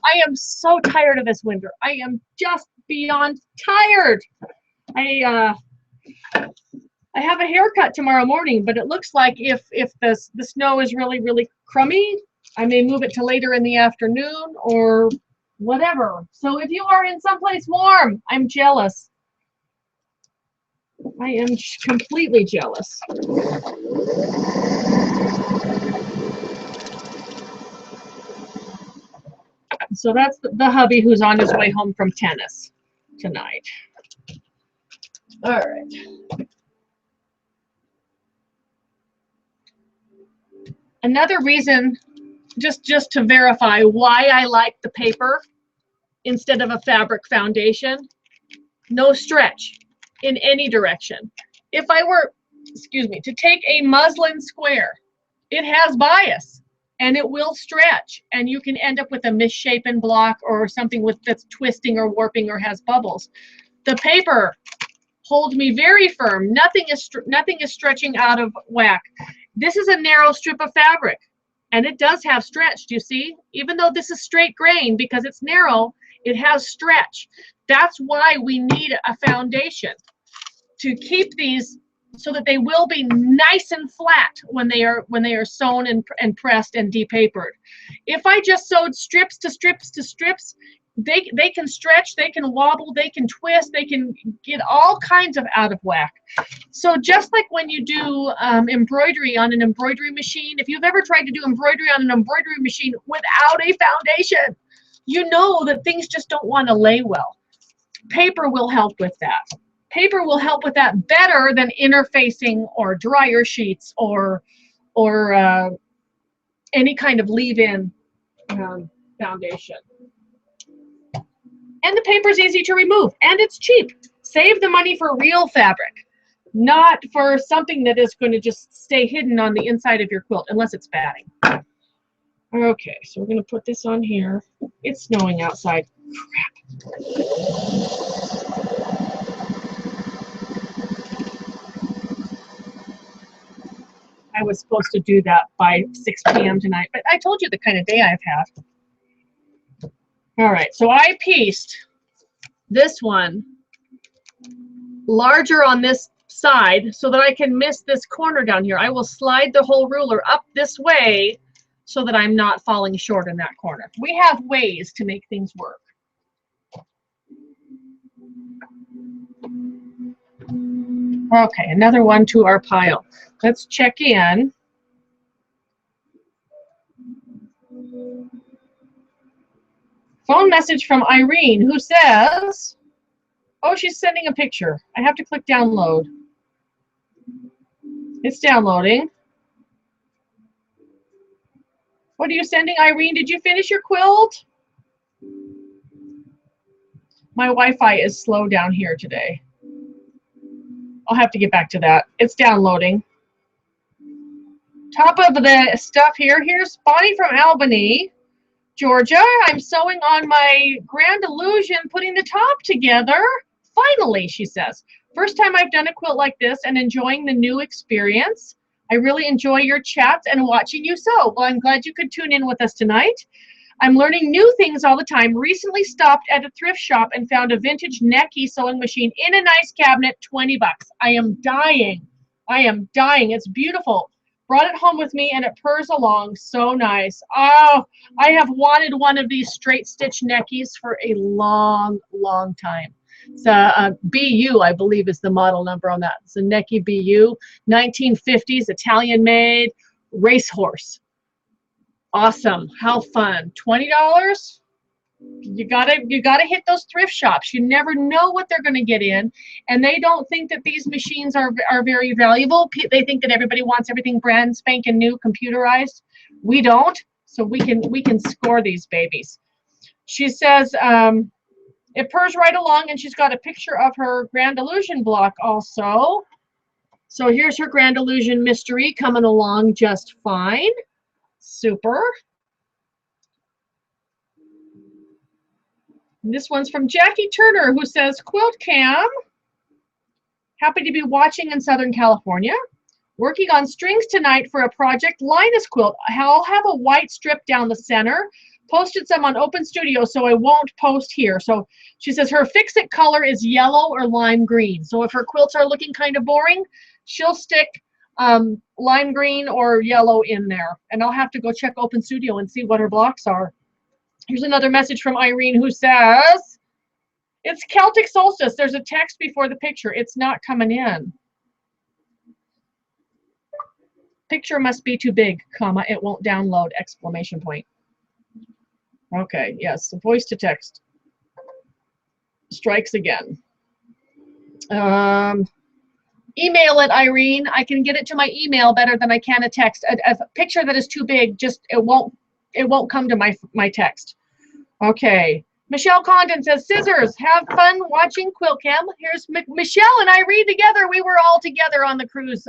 I am so tired of this winter. I am just beyond tired. I have a haircut tomorrow morning, but it looks like if the snow is really, really crummy, I may move it to later in the afternoon or whatever. So if you are in someplace warm, I'm jealous. I am completely jealous. So that's the hubby who's on his way home from tennis tonight. All right. Another reason, just to verify why I like the paper instead of a fabric foundation, no stretch in any direction. If I were, excuse me, to take a muslin square, it has bias and it will stretch, and you can end up with a misshapen block or something that's twisting or warping or has bubbles. The paper holds me very firm. Nothing is stretching out of whack. This is a narrow strip of fabric, and it does have stretch. Do you see? Even though this is straight grain, because it's narrow, it has stretch. That's why we need a foundation to keep these so that they will be nice and flat when they are sewn and pressed and depapered. If I just sewed strips to strips to strips, they can stretch, they can wobble, they can twist, they can get all kinds of out of whack. So just like when you do embroidery on an embroidery machine, if you've ever tried to do embroidery on an embroidery machine without a foundation, you know that things just don't want to lay well. Paper will help with that. Paper will help with that better than interfacing or dryer sheets or any kind of leave-in foundation. And the paper is easy to remove, and it's cheap. Save the money for real fabric, not for something that is going to just stay hidden on the inside of your quilt, unless it's batting. Okay, so we're going to put this on here. It's snowing outside. Crap. I was supposed to do that by 6 p.m. tonight, but I told you the kind of day I've had. All right, so I pieced this one larger on this side so that I can miss this corner down here. I will slide the whole ruler up this way so that I'm not falling short in that corner. We have ways to make things work. Okay, another one to our pile. Let's check in. Phone message from Irene, who says, oh, she's sending a picture. I have to click download. It's downloading. What are you sending, Irene? Did you finish your quilt? My Wi-Fi is slow down here today. I'll have to get back to that. It's downloading. Top of the stuff here. Here's Bonnie from Albany, Georgia. I'm sewing on my Grand Illusion, putting the top together. Finally, she says. First time I've done a quilt like this and enjoying the new experience. I really enjoy your chats and watching you sew. Well, I'm glad you could tune in with us tonight. I'm learning new things all the time. Recently stopped at a thrift shop and found a vintage Necky sewing machine in a nice cabinet, 20 bucks. I am dying. I am dying. It's beautiful. Brought it home with me and it purrs along. So nice. Oh, I have wanted one of these straight stitch Neckys for a long, long time. It's a BU, I believe, is the model number on that. It's a Necky BU, 1950s, Italian made, racehorse. Awesome. How fun. $20? You gotta hit those thrift shops. You never know what they're gonna get in, and they don't think that these machines are very valuable. They think that everybody wants everything brand spanking new, computerized. We don't, so we can score these babies. She says it purrs right along, and she's got a picture of her Grand Illusion block also. So here's her Grand Illusion Mystery coming along just fine. Super. And this one's from Jackie Turner, who says, Quilt Cam, happy to be watching in Southern California. Working on strings tonight for a project Linus quilt. I'll have a white strip down the center. Posted some on Open Studio, so I won't post here. So she says her fix-it color is yellow or lime green. So if her quilts are looking kind of boring, she'll stick lime green or yellow in there. And I'll have to go check Open Studio and see what her blocks are. Here's another message from Irene who says, it's Celtic solstice. There's a text before the picture. It's not coming in. Picture must be too big, comma, it won't download, exclamation point. Okay, yes, the voice to text strikes again. Email it, Irene. I can get it to my email better than I can a text. A picture that is too big, just it won't come to my text. Okay. Michelle Condon says, scissors, have fun watching Quilt Cam. Here's Michelle and Irene together. We were all together on the cruise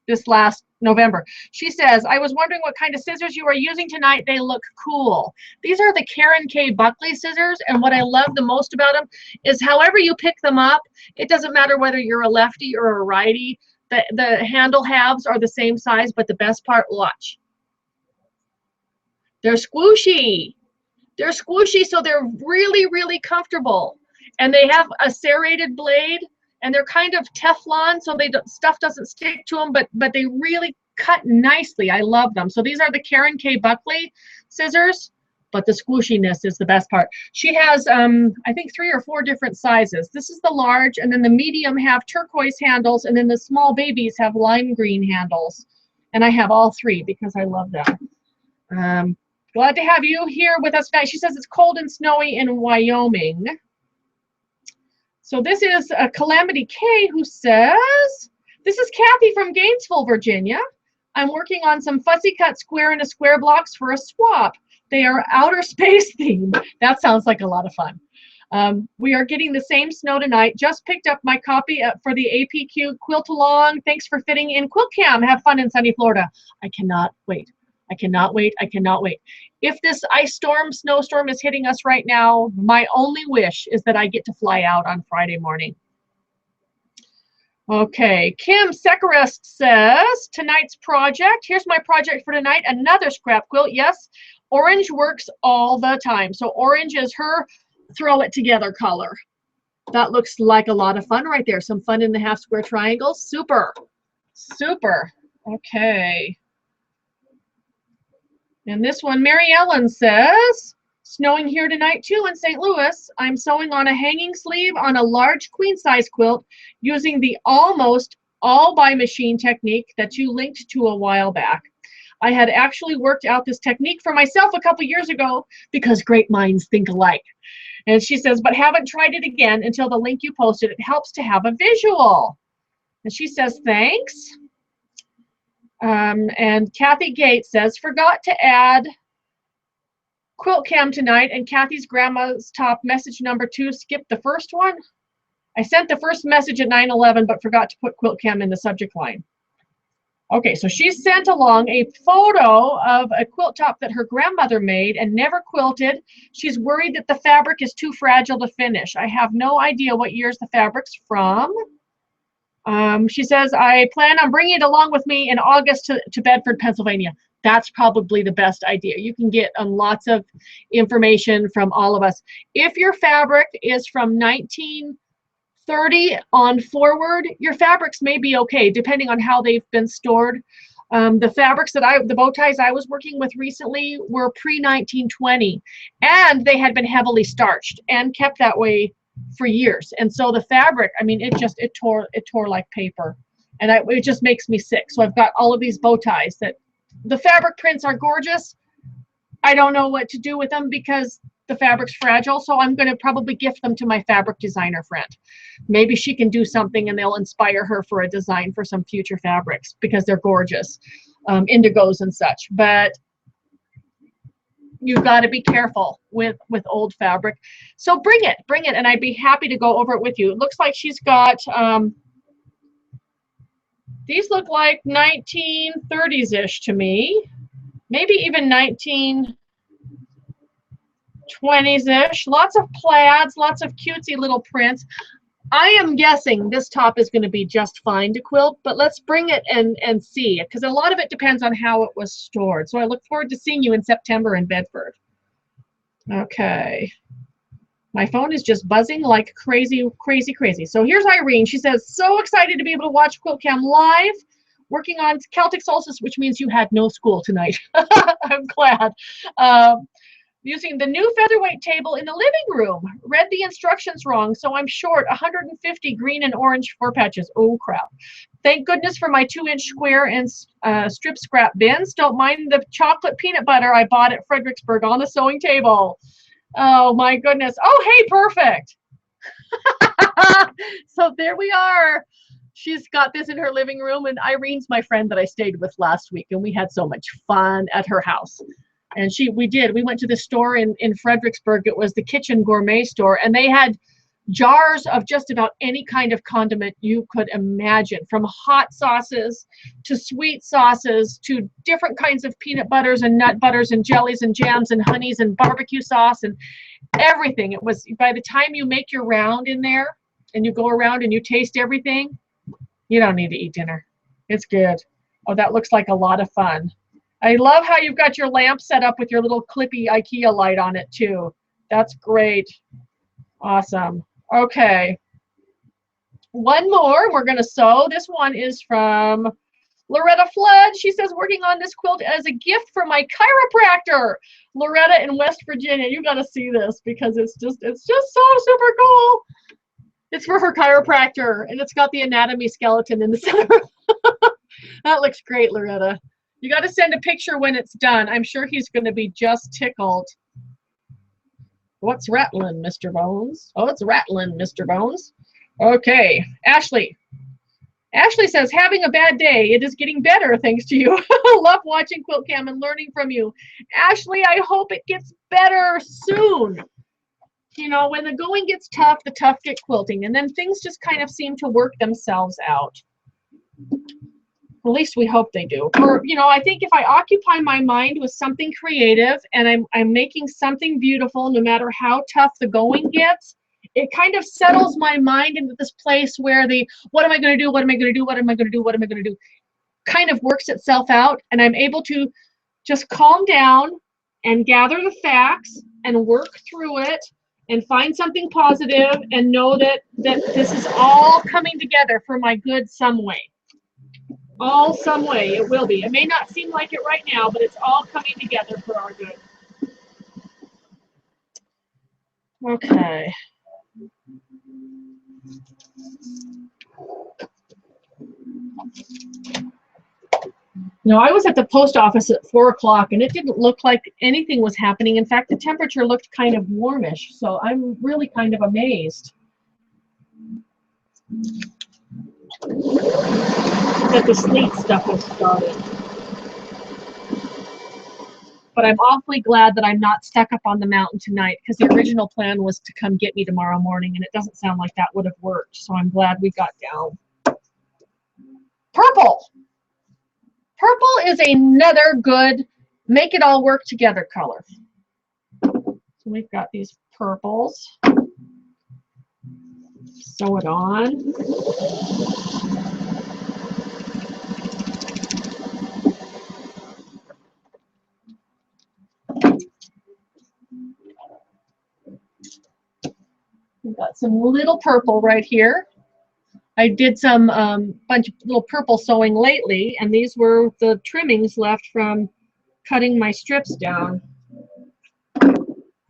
this last November. She says, I was wondering what kind of scissors you are using tonight. They look cool. These are the Karen K. Buckley scissors, and what I love the most about them is however you pick them up, it doesn't matter whether you're a lefty or a righty. The handle halves are the same size, but the best part, watch. They're squishy. They're squishy, so they're really, really comfortable. And they have a serrated blade, and they're kind of Teflon, so stuff doesn't stick to them, but they really cut nicely. I love them. So these are the Karen K. Buckley scissors, but the squishiness is the best part. She has, I think, 3 or 4 different sizes. This is the large, and then the medium have turquoise handles, and then the small babies have lime green handles. And I have all 3 because I love them. Glad to have you here with us tonight. She says it's cold and snowy in Wyoming. So this is Calamity K who says, this is Kathy from Gainesville, Virginia. I'm working on some fussy cut square and a square blocks for a swap. They are outer space themed. That sounds like a lot of fun. We are getting the same snow tonight. Just picked up my copy for the APQ Quilt Along. Thanks for fitting in Quilt Cam. Have fun in sunny Florida. I cannot wait. I cannot wait. I cannot wait. If this ice storm, snowstorm is hitting us right now, my only wish is that I get to fly out on Friday morning. Okay, Kim Secarest says, tonight's project, here's my project for tonight, another scrap quilt. Yes, orange works all the time. So orange is her throw it together color. That looks like a lot of fun right there. Some fun in the half square triangles. Super, super. Okay. And this one, Mary Ellen says, snowing here tonight too in St. Louis. I'm sewing on a hanging sleeve on a large queen size quilt using the almost all by machine technique that you linked to a while back. I had actually worked out this technique for myself a couple years ago because great minds think alike. And she says, but haven't tried it again until the link you posted. It helps to have a visual. And she says, thanks. And Kathy Gates says, forgot to add Quilt Cam tonight, and Kathy's grandma's top message number 2 skipped the first one. I sent the first message at 9:11, but forgot to put Quilt Cam in the subject line. Okay, so she sent along a photo of a quilt top that her grandmother made and never quilted. She's worried that the fabric is too fragile to finish. I have no idea what years the fabric's from. She says, I plan on bringing it along with me in August to Bedford, Pennsylvania. That's probably the best idea. You can get lots of information from all of us. If your fabric is from 1930 on forward, your fabrics may be okay, depending on how they've been stored. The fabrics the bow ties I was working with recently were pre-1920, and they had been heavily starched and kept that way for years. And so the fabric, I mean, it tore like paper, and it just makes me sick. So I've got all of these bow ties that the fabric prints are gorgeous. I don't know what to do with them because the fabric's fragile, so I'm going to probably gift them to my fabric designer friend. Maybe she can do something and they'll inspire her for a design for some future fabrics because they're gorgeous, indigos and such. But you've got to be careful with old fabric. So bring it, and I'd be happy to go over it with you. It looks like she's got, these look like 1930s-ish to me, maybe even 1920s-ish. Lots of plaids, lots of cutesy little prints. I am guessing this top is going to be just fine to quilt, but let's bring it and see, because a lot of it depends on how it was stored. So I look forward to seeing you in September in Bedford. Okay. My phone is just buzzing like crazy, crazy, crazy. So here's Irene. She says, so excited to be able to watch Quilt Cam live, working on Celtic Solstice, which means you had no school tonight. I'm glad. Using the new featherweight table in the living room. Read the instructions wrong, so I'm short 150 green and orange 4 patches. Oh, crap. Thank goodness for my 2-inch square and strip scrap bins. Don't mind the chocolate peanut butter I bought at Fredericksburg on the sewing table. Oh my goodness. Oh, hey, perfect. So there we are. She's got this in her living room, and Irene's my friend that I stayed with last week, and we had so much fun at her house. And we went to the store in Fredericksburg. It was the Kitchen Gourmet store, and they had jars of just about any kind of condiment you could imagine, from hot sauces to sweet sauces to different kinds of peanut butters and nut butters and jellies and jams and honeys and barbecue sauce and everything. It was, by the time you make your round in there and you go around and you taste everything, you don't need to eat dinner. It's good. Oh, that looks like a lot of fun. I love how you've got your lamp set up with your little clippy IKEA light on it too. That's great. Awesome. Okay. One more we're going to sew. This one is from Loretta Flood. She says, working on this quilt as a gift for my chiropractor. Loretta in West Virginia. You got to see this because it's just so super cool. It's for her chiropractor, and it's got the anatomy skeleton in the center. That looks great, Loretta. You got to send a picture when it's done. I'm sure he's going to be just tickled. What's rattling, Mr. Bones? Oh, it's rattling, Mr. Bones. Okay, Ashley. Ashley says, having a bad day. It is getting better thanks to you. Love watching Quilt Cam and learning from you. Ashley, I hope it gets better soon. You know, when the going gets tough, the tough get quilting, and then things just kind of seem to work themselves out. At least we hope they do. Or, you know, I think if I occupy my mind with something creative and I'm making something beautiful, no matter how tough the going gets, it kind of settles my mind into this place where the what am I going to do, what am I going to do, what am I going to do, what am I going to do kind of works itself out, and I'm able to just calm down and gather the facts and work through it and find something positive and know that this is all coming together for my good some way. All some way it will be. It may not seem like it right now, but it's all coming together for our good. Okay. No, I was at the post office at 4 o'clock and it didn't look like anything was happening. In fact, the temperature looked kind of warmish, so I'm really kind of amazed that the sleet stuff has started. But I'm awfully glad that I'm not stuck up on the mountain tonight, because the original plan was to come get me tomorrow morning, and it doesn't sound like that would have worked. So I'm glad we got down. Purple. Purple is another good make it all work together color. So we've got these purples. Sew it on. We've got some little purple right here. I did some bunch of little purple sewing lately, and these were the trimmings left from cutting my strips down.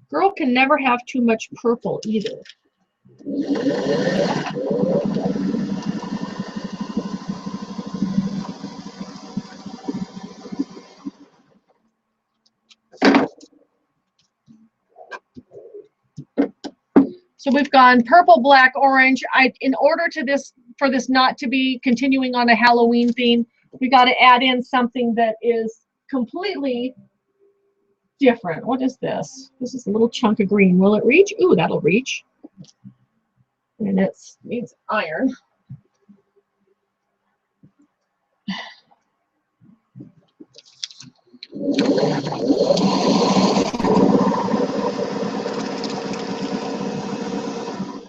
Girl can never have too much purple either. So we've gone purple, black, orange. In order for this not to be continuing on a Halloween theme, we got to add in something that is completely different. What is this? This is a little chunk of green. Will it reach? Ooh, that'll reach. And it needs iron.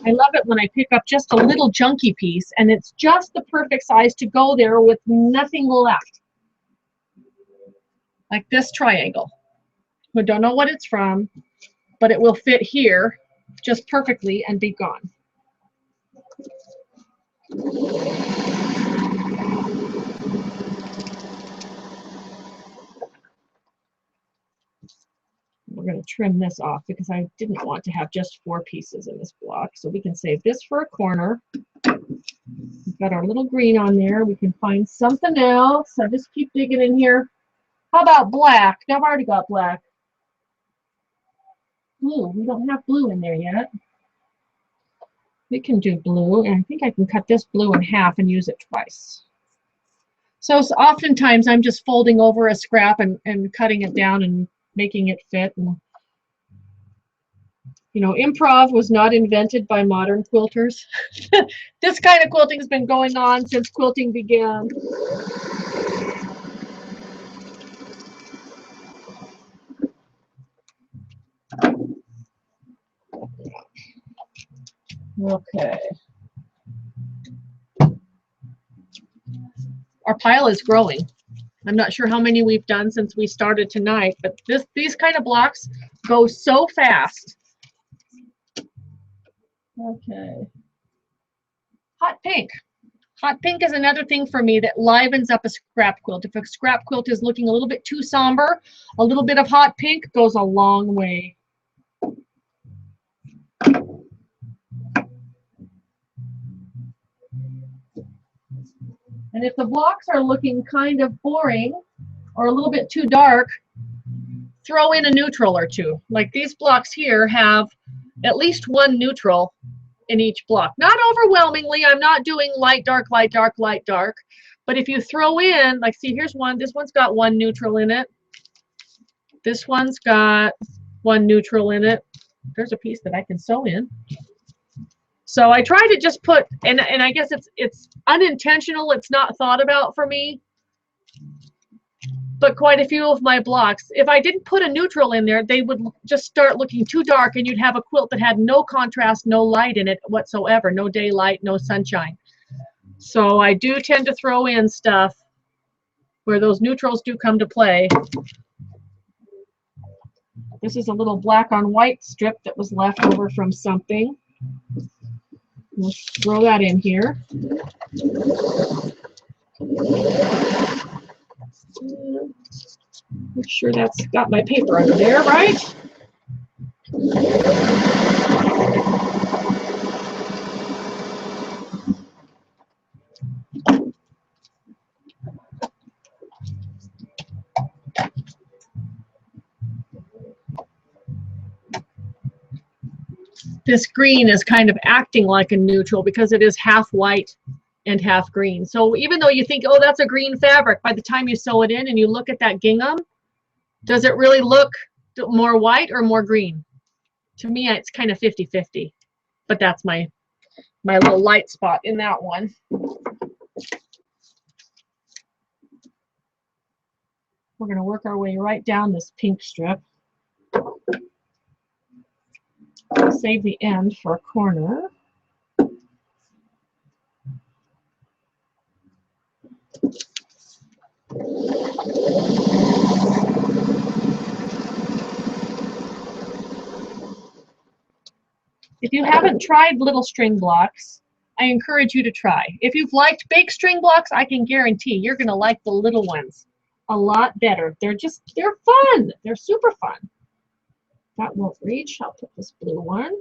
I love it when I pick up just a little junky piece and it's just the perfect size to go there with nothing left. Like this triangle. We don't know what it's from, but it will fit here just perfectly and be gone. We're going to trim this off because I didn't want to have just 4 pieces in this block. So we can save this for a corner. We've got our little green on there. We can find something else. I just keep digging in here. How about black? No, I've already got black. Blue. We don't have blue in there yet. We can do blue, and I think I can cut this blue in half and use it twice. So oftentimes I'm just folding over a scrap and cutting it down and making it fit. And, you know, improv was not invented by modern quilters. This kind of quilting has been going on since quilting began. Okay. Our pile is growing. I'm not sure how many we've done since we started tonight, but these kind of blocks go so fast. Okay. Hot pink. Hot pink is another thing for me that livens up a scrap quilt. If a scrap quilt is looking a little bit too somber, a little bit of hot pink goes a long way. And if the blocks are looking kind of boring or a little bit too dark, throw in a neutral or two. Like these blocks here have at least one neutral in each block. Not overwhelmingly. I'm not doing light, dark, light, dark, light, dark. But if you throw in, like, see, here's one. This one's got one neutral in it. This one's got one neutral in it. There's a piece that I can sew in. So I try to just put, and I guess it's unintentional. It's not thought about for me. But quite a few of my blocks, if I didn't put a neutral in there, they would just start looking too dark, and you'd have a quilt that had no contrast, no light in it whatsoever, no daylight, no sunshine. So I do tend to throw in stuff where those neutrals do come to play. This is a little black on white strip that was left over from something. We'll throw that in here. Make sure that's got my paper under there, right? This green is kind of acting like a neutral because it is half white and half green. So even though you think, oh, that's a green fabric, by the time you sew it in and you look at that gingham, does it really look more white or more green? To me, it's kind of 50-50, but that's my little light spot in that one. We're going to work our way right down this pink strip. Save the end for a corner. If you haven't tried little string blocks, I encourage you to try. If you've liked big string blocks, I can guarantee you're going to like the little ones a lot better. They're fun. They're super fun. That won't reach. I'll put this blue one.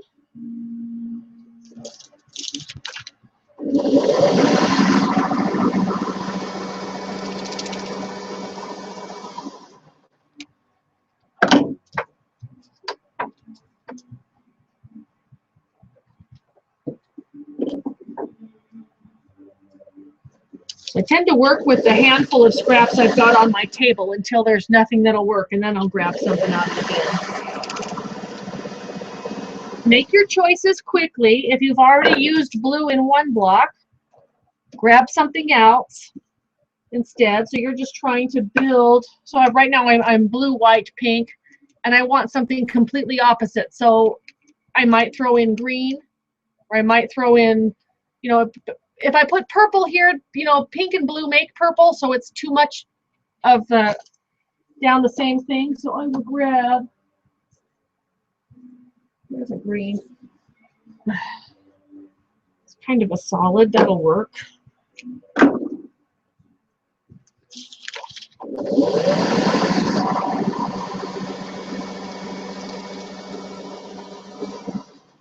I tend to work with the handful of scraps I've got on my table until there's nothing that'll work, and then I'll grab something out of the bin. Make your choices quickly. If you've already used blue in one block, grab something else instead. So you're just trying to build. So right now I'm blue, white, pink, and I want something completely opposite. So I might throw in green, or I might throw in, you know, if I put purple here, you know, pink and blue make purple, so it's too much of down the same thing. So I will grab, there's a green. It's kind of a solid, that'll work.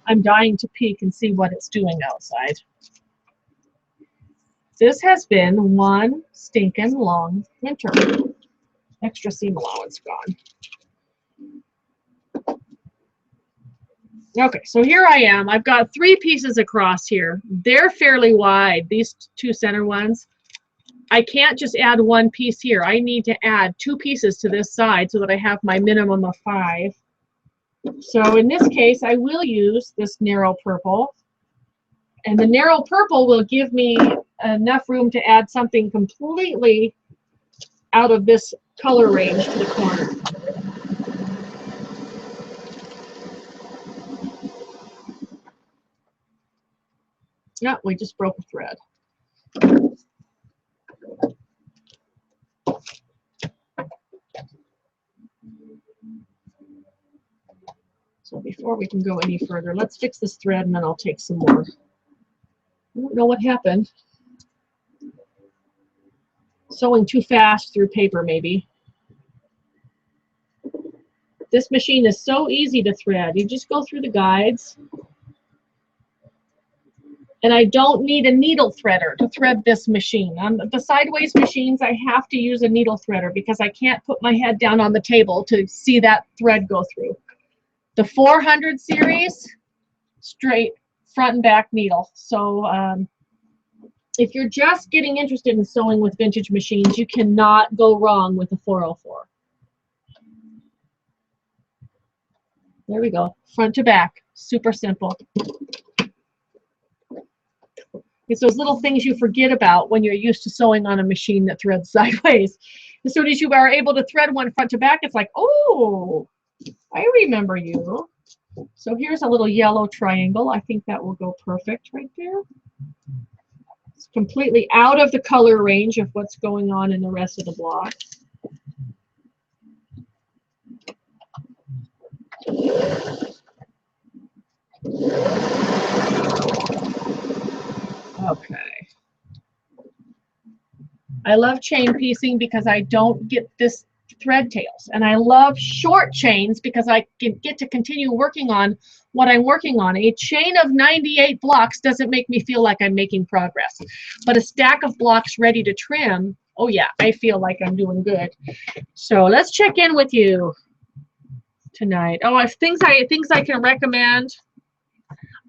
I'm dying to peek and see what it's doing outside. this has been one stinking long winter. Extra seam allowance gone. Okay, so here I am. I've got 3 pieces across here. They're fairly wide, these 2 center ones. I can't just add 1 piece here. I need to add 2 pieces to this side so that I have my minimum of 5. So in this case, I will use this narrow purple. And the narrow purple will give me enough room to add something completely out of this color range to the corner. Yeah, we just broke a thread. So before we can go any further, let's fix this thread and then I'll take some more. I don't know what happened. Sewing too fast through paper, maybe. This machine is so easy to thread. You just go through the guides. And I don't need a needle threader to thread this machine. On the sideways machines, I have to use a needle threader because I can't put my head down on the table to see that thread go through. The 400 series, straight front and back needle. So if you're just getting interested in sewing with vintage machines, you cannot go wrong with the 404. There we go, front to back, super simple. It's those little things you forget about when you're used to sewing on a machine that threads sideways. As soon as you are able to thread one front to back, it's like, oh, I remember you. So here's a little yellow triangle. I think that will go perfect right there. It's completely out of the color range of what's going on in the rest of the block. Okay. I love chain piecing because I don't get this thread tails, and I love short chains because I can get to continue working on what I'm working on. A chain of 98 blocks doesn't make me feel like I'm making progress, but a stack of blocks ready to trim, oh yeah, I feel like I'm doing good. So let's check in with you tonight. Oh, things I can recommend.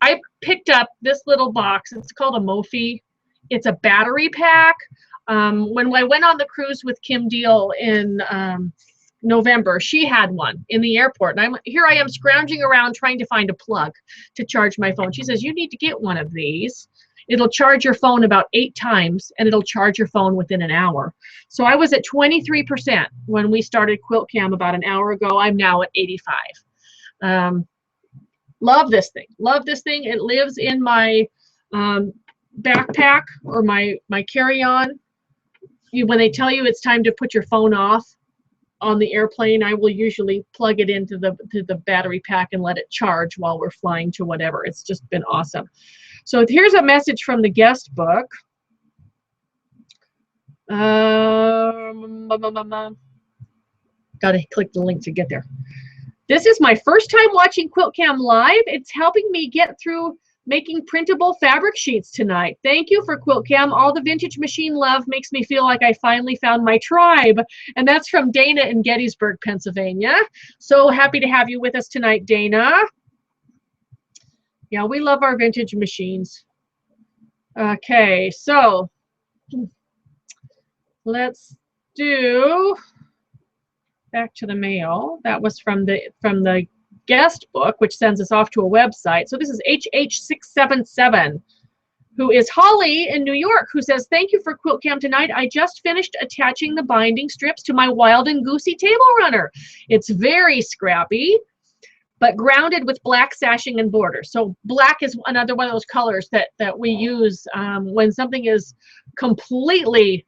I picked up this little box. It's called a Mophie. It's a battery pack. When I went on the cruise with Kim Deal in November, she had one in the airport, and here I am scrounging around trying to find a plug to charge my phone. She says, you need to get one of these. It'll charge your phone about 8 times, and it'll charge your phone within an hour. So I was at 23% when we started Quilt Cam about an hour ago. I'm now at 85. Love this thing. Love this thing. It lives in my backpack or my carry-on. When they tell you it's time to put your phone off on the airplane, I will usually plug it into the battery pack and let it charge while we're flying to whatever. It's just been awesome. So here's a message from the guest book. Got to click the link to get there. This is my first time watching Quilt Cam live. It's helping me get through making printable fabric sheets tonight. Thank you for Quilt Cam. All the vintage machine love makes me feel like I finally found my tribe. And that's from Dana in Gettysburg, Pennsylvania. So happy to have you with us tonight, Dana. Yeah, we love our vintage machines. Okay, so let's do back to the mail. That was from the guest book, which sends us off to a website. So this is HH677, who is Holly in New York, who says, thank you for Quilt Cam tonight. I just finished attaching the binding strips to my Wild and Goosey table runner. It's very scrappy, but grounded with black sashing and border. So black is another one of those colors that we use when something is completely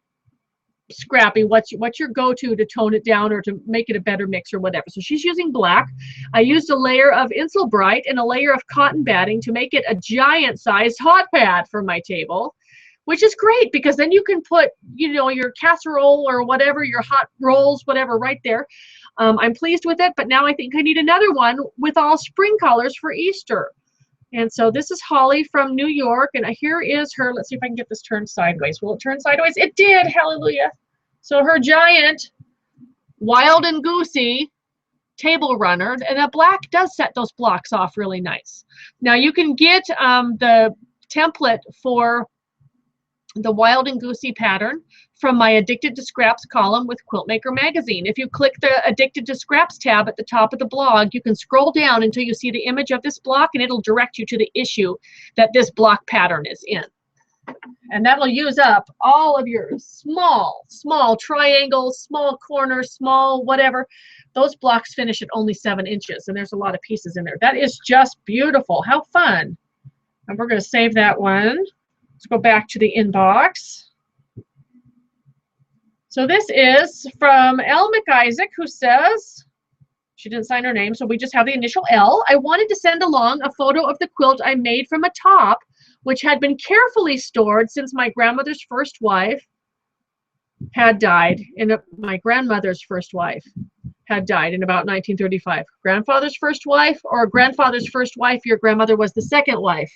scrappy. What's your go-to to tone it down or to make it a better mix or whatever? So she's using black. I used a layer of Insulbrite and a layer of cotton batting to make it a giant sized hot pad for my table, which is great because then you can put, you know, your casserole or whatever, your hot rolls, whatever, right there. I'm pleased with it, but now I think I need another one with all spring colors for Easter. And so this is Holly from New York, and here is her, let's see if I can get this turned sideways. Will it turn sideways? It did, hallelujah. So her giant Wild and Goosey table runner, and that black does set those blocks off really nice. Now you can get the template for the Wild and Goosey pattern from my Addicted to Scraps column with Quiltmaker magazine. If you click the Addicted to Scraps tab at the top of the blog, you can scroll down until you see the image of this block, and it'll direct you to the issue that this block pattern is in. And that'll use up all of your small triangles, small corners, small whatever. Those blocks finish at only 7 inches, and there's a lot of pieces in there. That is just beautiful. How fun. And we're going to save that one. Let's go back to the inbox. So this is from Elle McIsaac, who says, she didn't sign her name, so we just have the initial L. I wanted to send along a photo of the quilt I made from a top, which had been carefully stored since my grandmother's first wife had died. My grandmother's first wife had died in about 1935. Grandfather's first wife, or grandfather's first wife, your grandmother was the second wife.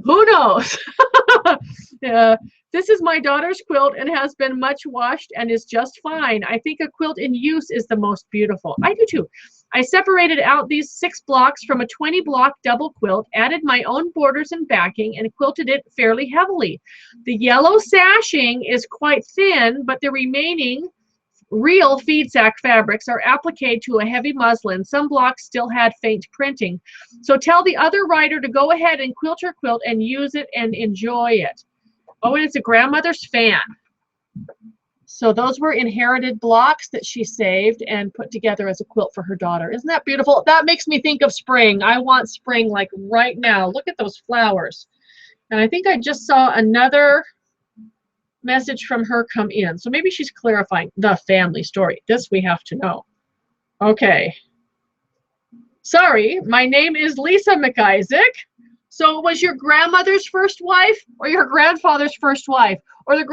Who knows? This is my daughter's quilt and has been much washed and is just fine. I think a quilt in use is the most beautiful. I do too. I separated out these 6 blocks from a 20-block double quilt, added my own borders and backing, and quilted it fairly heavily. The yellow sashing is quite thin, but the remaining real feed sack fabrics are appliqued to a heavy muslin. Some blocks still had faint printing. So tell the other writer to go ahead and quilt her quilt and use it and enjoy it. Oh, and it's a grandmother's fan. So those were inherited blocks that she saved and put together as a quilt for her daughter. Isn't that beautiful? That makes me think of spring. I want spring like right now. Look at those flowers. And I think I just saw another message from her come in. So maybe she's clarifying the family story. This we have to know. Okay. Sorry, my name is Lisa McIsaac. So it was your grandmother's first wife or your grandfather's first wife? Or the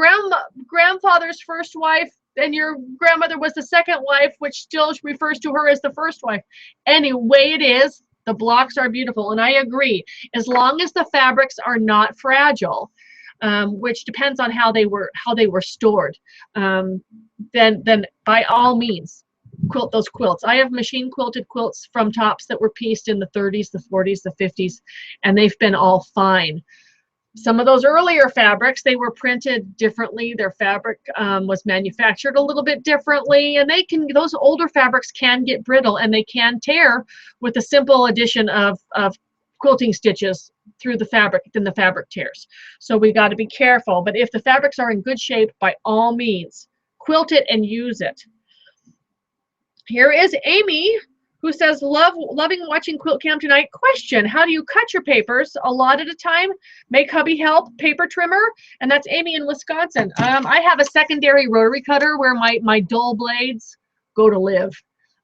grandfather's first wife and your grandmother was the second wife, which still refers to her as the first wife. Anyway, it is. The blocks are beautiful, and I agree. As long as the fabrics are not fragile, which depends on how they were stored, then by all means, quilt those quilts. I have machine quilted quilts from tops that were pieced in the 30s, the 40s, the 50s, and they've been all fine. Some of those earlier fabrics, they were printed differently. Their fabric was manufactured a little bit differently, and those older fabrics can get brittle and they can tear with a simple addition of quilting stitches through the fabric, then the fabric tears. So we got to be careful. But if the fabrics are in good shape, by all means, quilt it and use it. Here is Amy, who says, loving watching Quilt Cam tonight. Question, how do you cut your papers? A lot at a time? Make hubby help? Paper trimmer? And that's Amy in Wisconsin. I have a secondary rotary cutter where my dull blades go to live.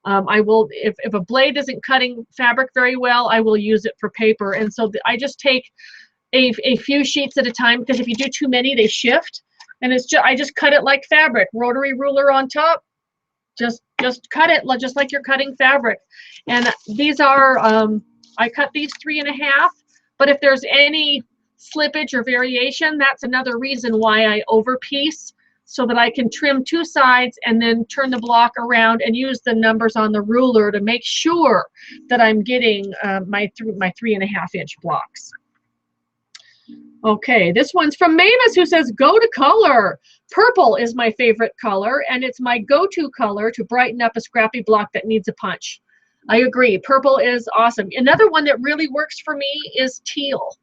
I will, if a blade isn't cutting fabric very well, I will use it for paper. And so I just take a few sheets at a time, because if you do too many, they shift. And I just cut it like fabric. Rotary ruler on top. Just cut it just like you're cutting fabric. And these are, I cut these 3.5, but if there's any slippage or variation, that's another reason why I overpiece, so that I can trim 2 sides and then turn the block around and use the numbers on the ruler to make sure that I'm getting my 3.5-inch blocks. Okay, this one's from Mavis, who says, go to color. Purple is my favorite color, and it's my go-to color to brighten up a scrappy block that needs a punch. I agree. Purple is awesome. Another one that really works for me is teal.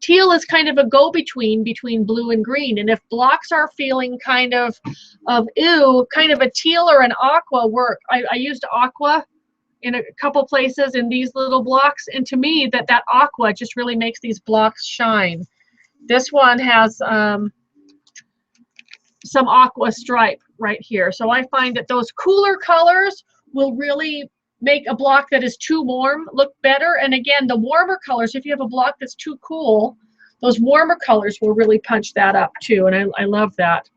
Teal is kind of a go-between between blue and green, and if blocks are feeling kind of ew, kind of a teal or an aqua work. I used aqua in a couple places in these little blocks, and to me that aqua just really makes these blocks shine. This one has some aqua stripe right here, so I find that those cooler colors will really make a block that is too warm look better. And again, the warmer colors, if you have a block that's too cool, those warmer colors will really punch that up too, and I love that.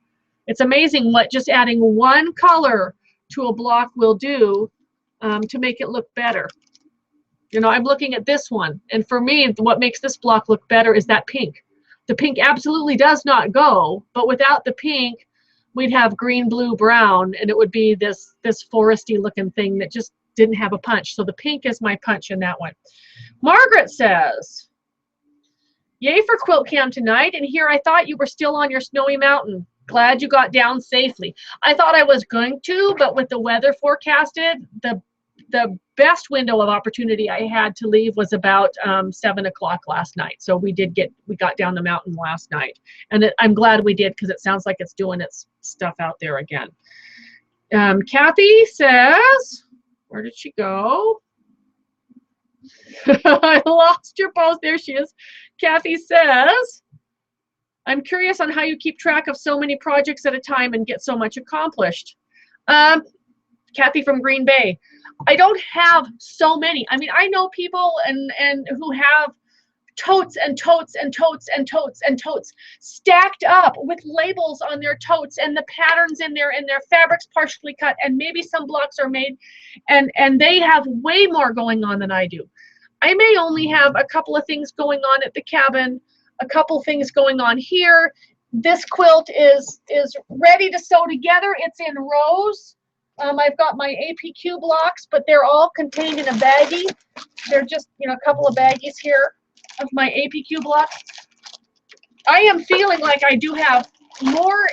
It's amazing what just adding one color to a block will do to make it look better. You know, I'm looking at this one, and for me, what makes this block look better is that pink. The pink absolutely does not go, but without the pink, we'd have green, blue, brown, and it would be this foresty looking thing that just didn't have a punch. So the pink is my punch in that one. Margaret says, yay for quilt cam tonight, and here I thought you were still on your snowy mountain. Glad you got down safely. I thought I was going to, but with the weather forecasted, the best window of opportunity I had to leave was about 7 o'clock last night. So we got down the mountain last night, and I'm glad we did, because it sounds like it's doing its stuff out there again. Kathy says, where did she go? I lost your post. There she is. Kathy says, I'm curious on how you keep track of so many projects at a time and get so much accomplished. Kathy from Green Bay. I don't have so many. I mean, I know people and who have totes and totes and totes and totes and totes stacked up with labels on their totes and the patterns in there and their fabrics partially cut and maybe some blocks are made, and they have way more going on than I do. I may only have a couple of things going on at the cabin, a couple things going on here. This quilt is ready to sew together. It's in rows. I've got my APQ blocks, but they're all contained in a baggie. They're just, you know, a couple of baggies here of my APQ blocks. I am feeling like I do have more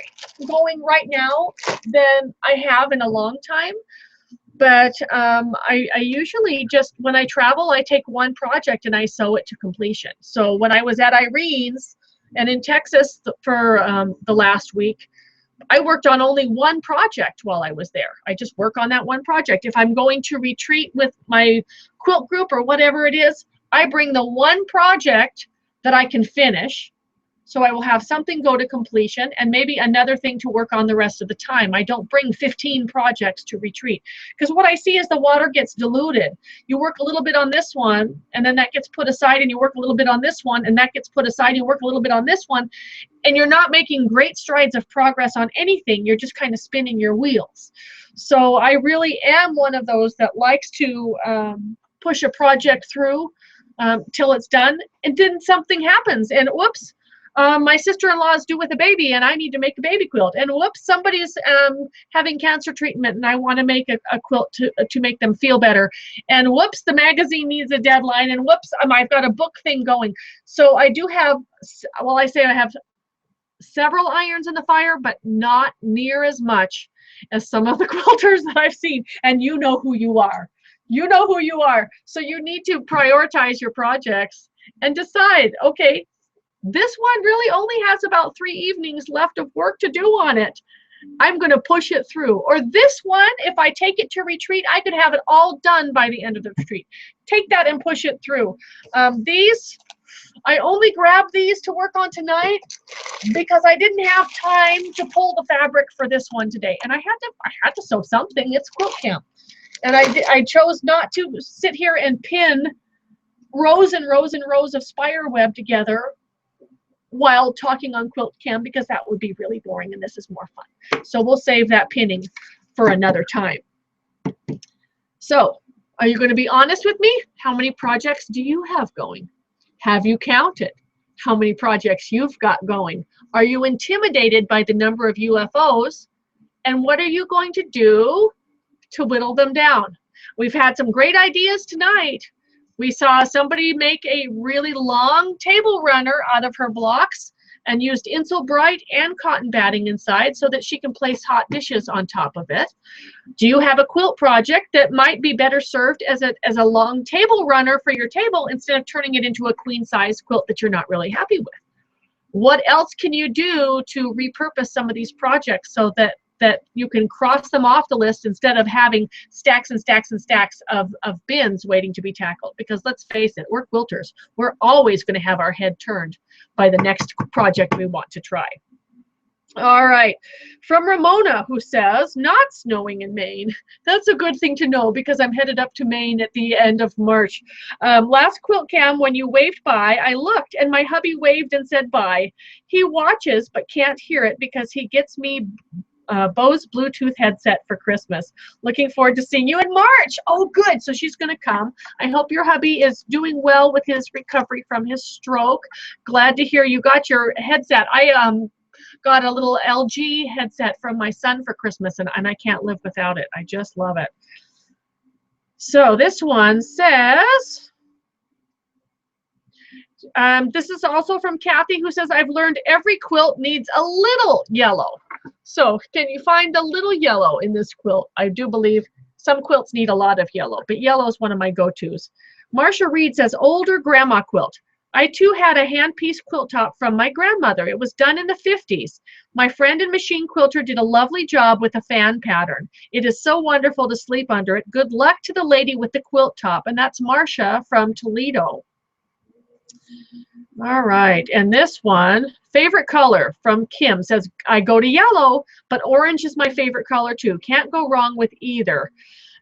going right now than I have in a long time. But I usually just, when I travel, I take one project and I sew it to completion. So when I was at Irene's and in Texas for the last week, I worked on only one project while I was there. I just work on that one project. If I'm going to retreat with my quilt group or whatever it is, I bring the one project that I can finish. So I will have something go to completion and maybe another thing to work on the rest of the time. I don't bring 15 projects to retreat, because what I see is the water gets diluted. You work a little bit on this one and then that gets put aside, and you work a little bit on this one and that gets put aside. You work a little bit on this one, and you're not making great strides of progress on anything. You're just kind of spinning your wheels. So I really am one of those that likes to push a project through till it's done, and then something happens and whoops, my sister-in-law is due with a baby and I need to make a baby quilt, and whoops, somebody's having cancer treatment and I want to make a quilt to make them feel better, and whoops, the magazine needs a deadline, and whoops, I've got a book thing going. So I do have, well, I say I have several irons in the fire, but not near as much as some of the quilters that I've seen, and you know who you are. You know who you are. So you need to prioritize your projects and decide, okay, this one really only has about 3 evenings left of work to do on it. I'm going to push it through. Or this one, if I take it to retreat, I could have it all done by the end of the retreat. Take that and push it through. These, I only grabbed these to work on tonight because I didn't have time to pull the fabric for this one today. And I had to sew something. It's quilt camp. And I chose not to sit here and pin rows and rows and rows of spider web together while talking on quilt cam, because that would be really boring and this is more fun. So we'll save that pinning for another time. So are you going to be honest with me? How many projects do you have going? Have you counted how many projects you've got going? Are you intimidated by the number of UFOs? And what are you going to do to whittle them down? We've had some great ideas tonight. We saw somebody make a really long table runner out of her blocks and used Insul Bright and cotton batting inside so that she can place hot dishes on top of it. Do you have a quilt project that might be better served as a long table runner for your table instead of turning it into a queen size quilt that you're not really happy with? What else can you do to repurpose some of these projects so that you can cross them off the list instead of having stacks and stacks and stacks of bins waiting to be tackled? Because let's face it, we're quilters. We're always going to have our head turned by the next project we want to try. All right, from Ramona, who says, not snowing in Maine. That's a good thing to know because I'm headed up to Maine at the end of March. Last quilt cam, when you waved by, I looked and my hubby waved and said bye. He watches but can't hear it because he gets me Bose Bluetooth headset for Christmas. Looking forward to seeing you in March. Oh, good. So she's going to come. I hope your hubby is doing well with his recovery from his stroke. Glad to hear you got your headset. I got a little LG headset from my son for Christmas, and I can't live without it. I just love it. So this one says, this is also from Kathy, who says, I've learned every quilt needs a little yellow. So can you find a little yellow in this quilt? I do believe some quilts need a lot of yellow, but yellow is one of my go-tos. Marcia Reed says, older grandma quilt. I too had a hand-piece quilt top from my grandmother. It was done in the 50s. My friend and machine quilter did a lovely job with a fan pattern. It is so wonderful to sleep under it. Good luck to the lady with the quilt top. And that's Marcia from Toledo. All right, and this one, favorite color from Kim, says, I go to yellow, but orange is my favorite color too. Can't go wrong with either.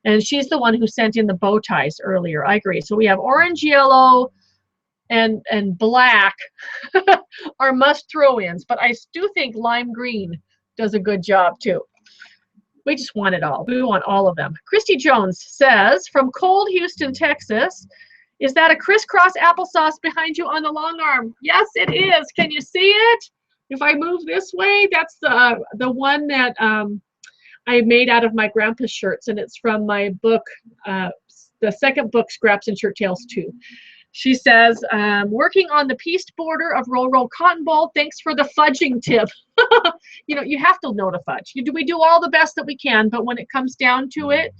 And she's the one who sent in the bow ties earlier. I agree. So we have orange, yellow, and black are must throw-ins, but I do think lime green does a good job too. We just want it all. We want all of them. Christy Jones says, from cold Houston, Texas, is that a crisscross applesauce behind you on the long arm? Yes, it is. Can you see it? If I move this way, that's the one that I made out of my grandpa's shirts, and it's from my book, the second book, Scraps and Shirt Tales 2. She says, working on the pieced border of Roll Roll Cotton Ball. Thanks for the fudging tip. You know, you have to know to fudge. We do all the best that we can, but when it comes down to it,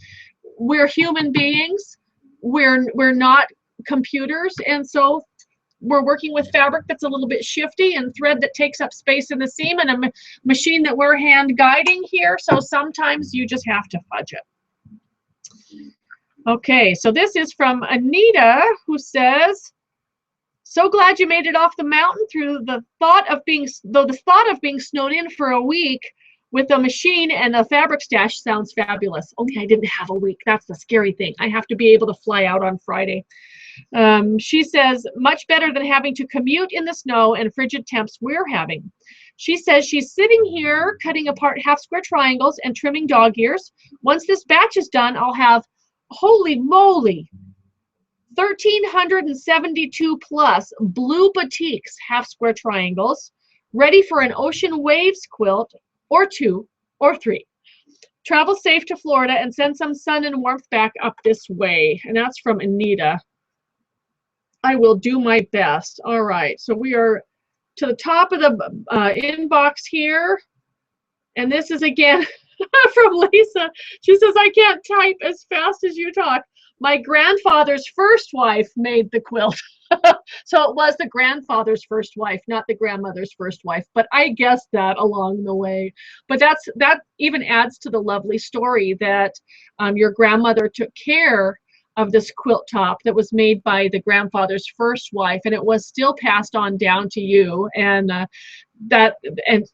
we're human beings. We're not computers, and so we're working with fabric that's a little bit shifty and thread that takes up space in the seam and a machine that we're hand guiding here. So sometimes you just have to fudge it. Okay, so this is from Anita, who says, so glad you made it off the mountain through the thought of being snowed in for a week with a machine and a fabric stash sounds fabulous. Only I didn't have a week. That's the scary thing. I have to be able to fly out on Friday. She says, much better than having to commute in the snow and frigid temps we're having. She says she's sitting here cutting apart half square triangles and trimming dog ears. Once this batch is done, I'll have, holy moly, 1,372 plus blue batiks half square triangles ready for an ocean waves quilt or 2 or 3. Travel safe to Florida and send some sun and warmth back up this way. And that's from Anita. I will do my best. All right, so we are to the top of the inbox here. And this is again from Lisa. She says, I can't type as fast as you talk. My grandfather's first wife made the quilt. So it was the grandfather's first wife, not the grandmother's first wife, but I guessed that along the way. But that even adds to the lovely story that your grandmother took care of this quilt top that was made by the grandfather's first wife, and it was still passed on down to you, and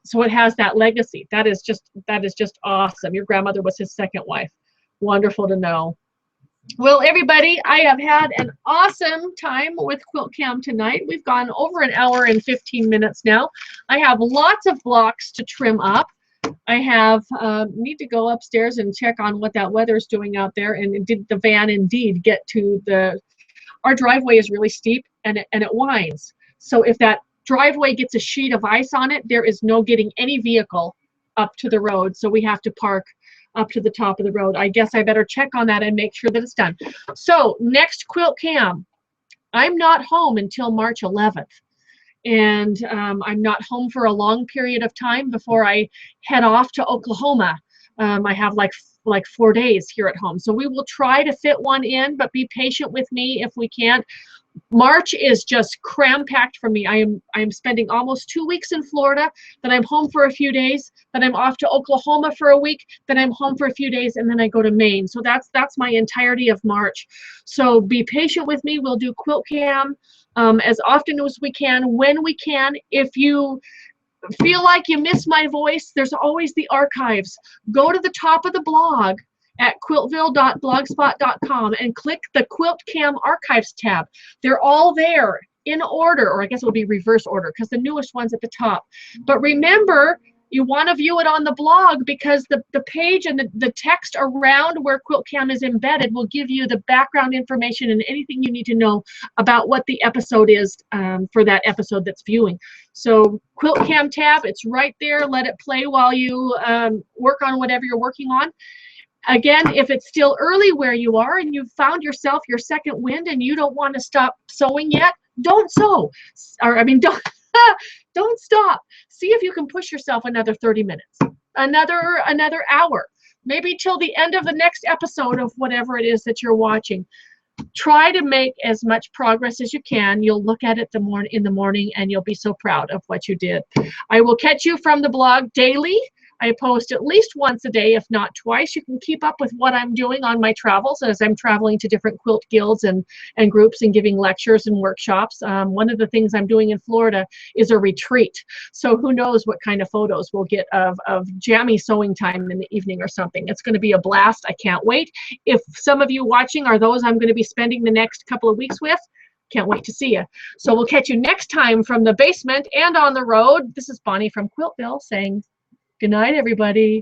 so it has that legacy. That is just awesome. Your grandmother was his second wife. Wonderful to know. Well, everybody, I have had an awesome time with Quilt Cam tonight. We've gone over an hour and 15 minutes now. I have lots of blocks to trim up. I have need to go upstairs and check on what that weather's doing out there. And did the van indeed get to our driveway is really steep and it winds. So if that driveway gets a sheet of ice on it, there is no getting any vehicle up to the road. So we have to park up to the top of the road. I guess I better check on that and make sure that it's done. So next Quilt Cam, I'm not home until March 11th. And I'm not home for a long period of time before I head off to Oklahoma. I have like 4 days here at home. So we will try to fit one in, but be patient with me if we can't. March is just cram-packed for me. I am spending almost 2 weeks in Florida, then I'm home for a few days, then I'm off to Oklahoma for a week, then I'm home for a few days, and then I go to Maine. So that's my entirety of March. So be patient with me. We'll do Quilt Cam as often as we can, when we can. If you feel like you miss my voice, there's always the archives. Go to the top of the blog at quiltville.blogspot.com and click the Quilt Cam Archives tab. They're all there in order, or I guess it will be reverse order because the newest one's at the top. But remember, You want to view it on the blog because the page and the text around where QuiltCam is embedded will give you the background information and anything you need to know about what the episode is for that episode that's viewing. So QuiltCam tab, it's right there. Let it play while you work on whatever you're working on. Again, if it's still early where you are and you've found yourself your second wind and you don't want to stop sewing yet, don't sew. Or I mean, don't stop. See if you can push yourself another 30 minutes, another hour, maybe till the end of the next episode of whatever it is that you're watching. Try to make as much progress as you can. You'll look at it in the morning and you'll be so proud of what you did. I will catch you from the blog daily. I post at least once a day, if not twice. You can keep up with what I'm doing on my travels as I'm traveling to different quilt guilds and groups and giving lectures and workshops. One of the things I'm doing in Florida is a retreat. So who knows what kind of photos we'll get of jammy sewing time in the evening or something. It's going to be a blast. I can't wait. If some of you watching are those I'm going to be spending the next couple of weeks with, can't wait to see you. So we'll catch you next time from the basement and on the road. This is Bonnie from Quiltville saying, good night, everybody.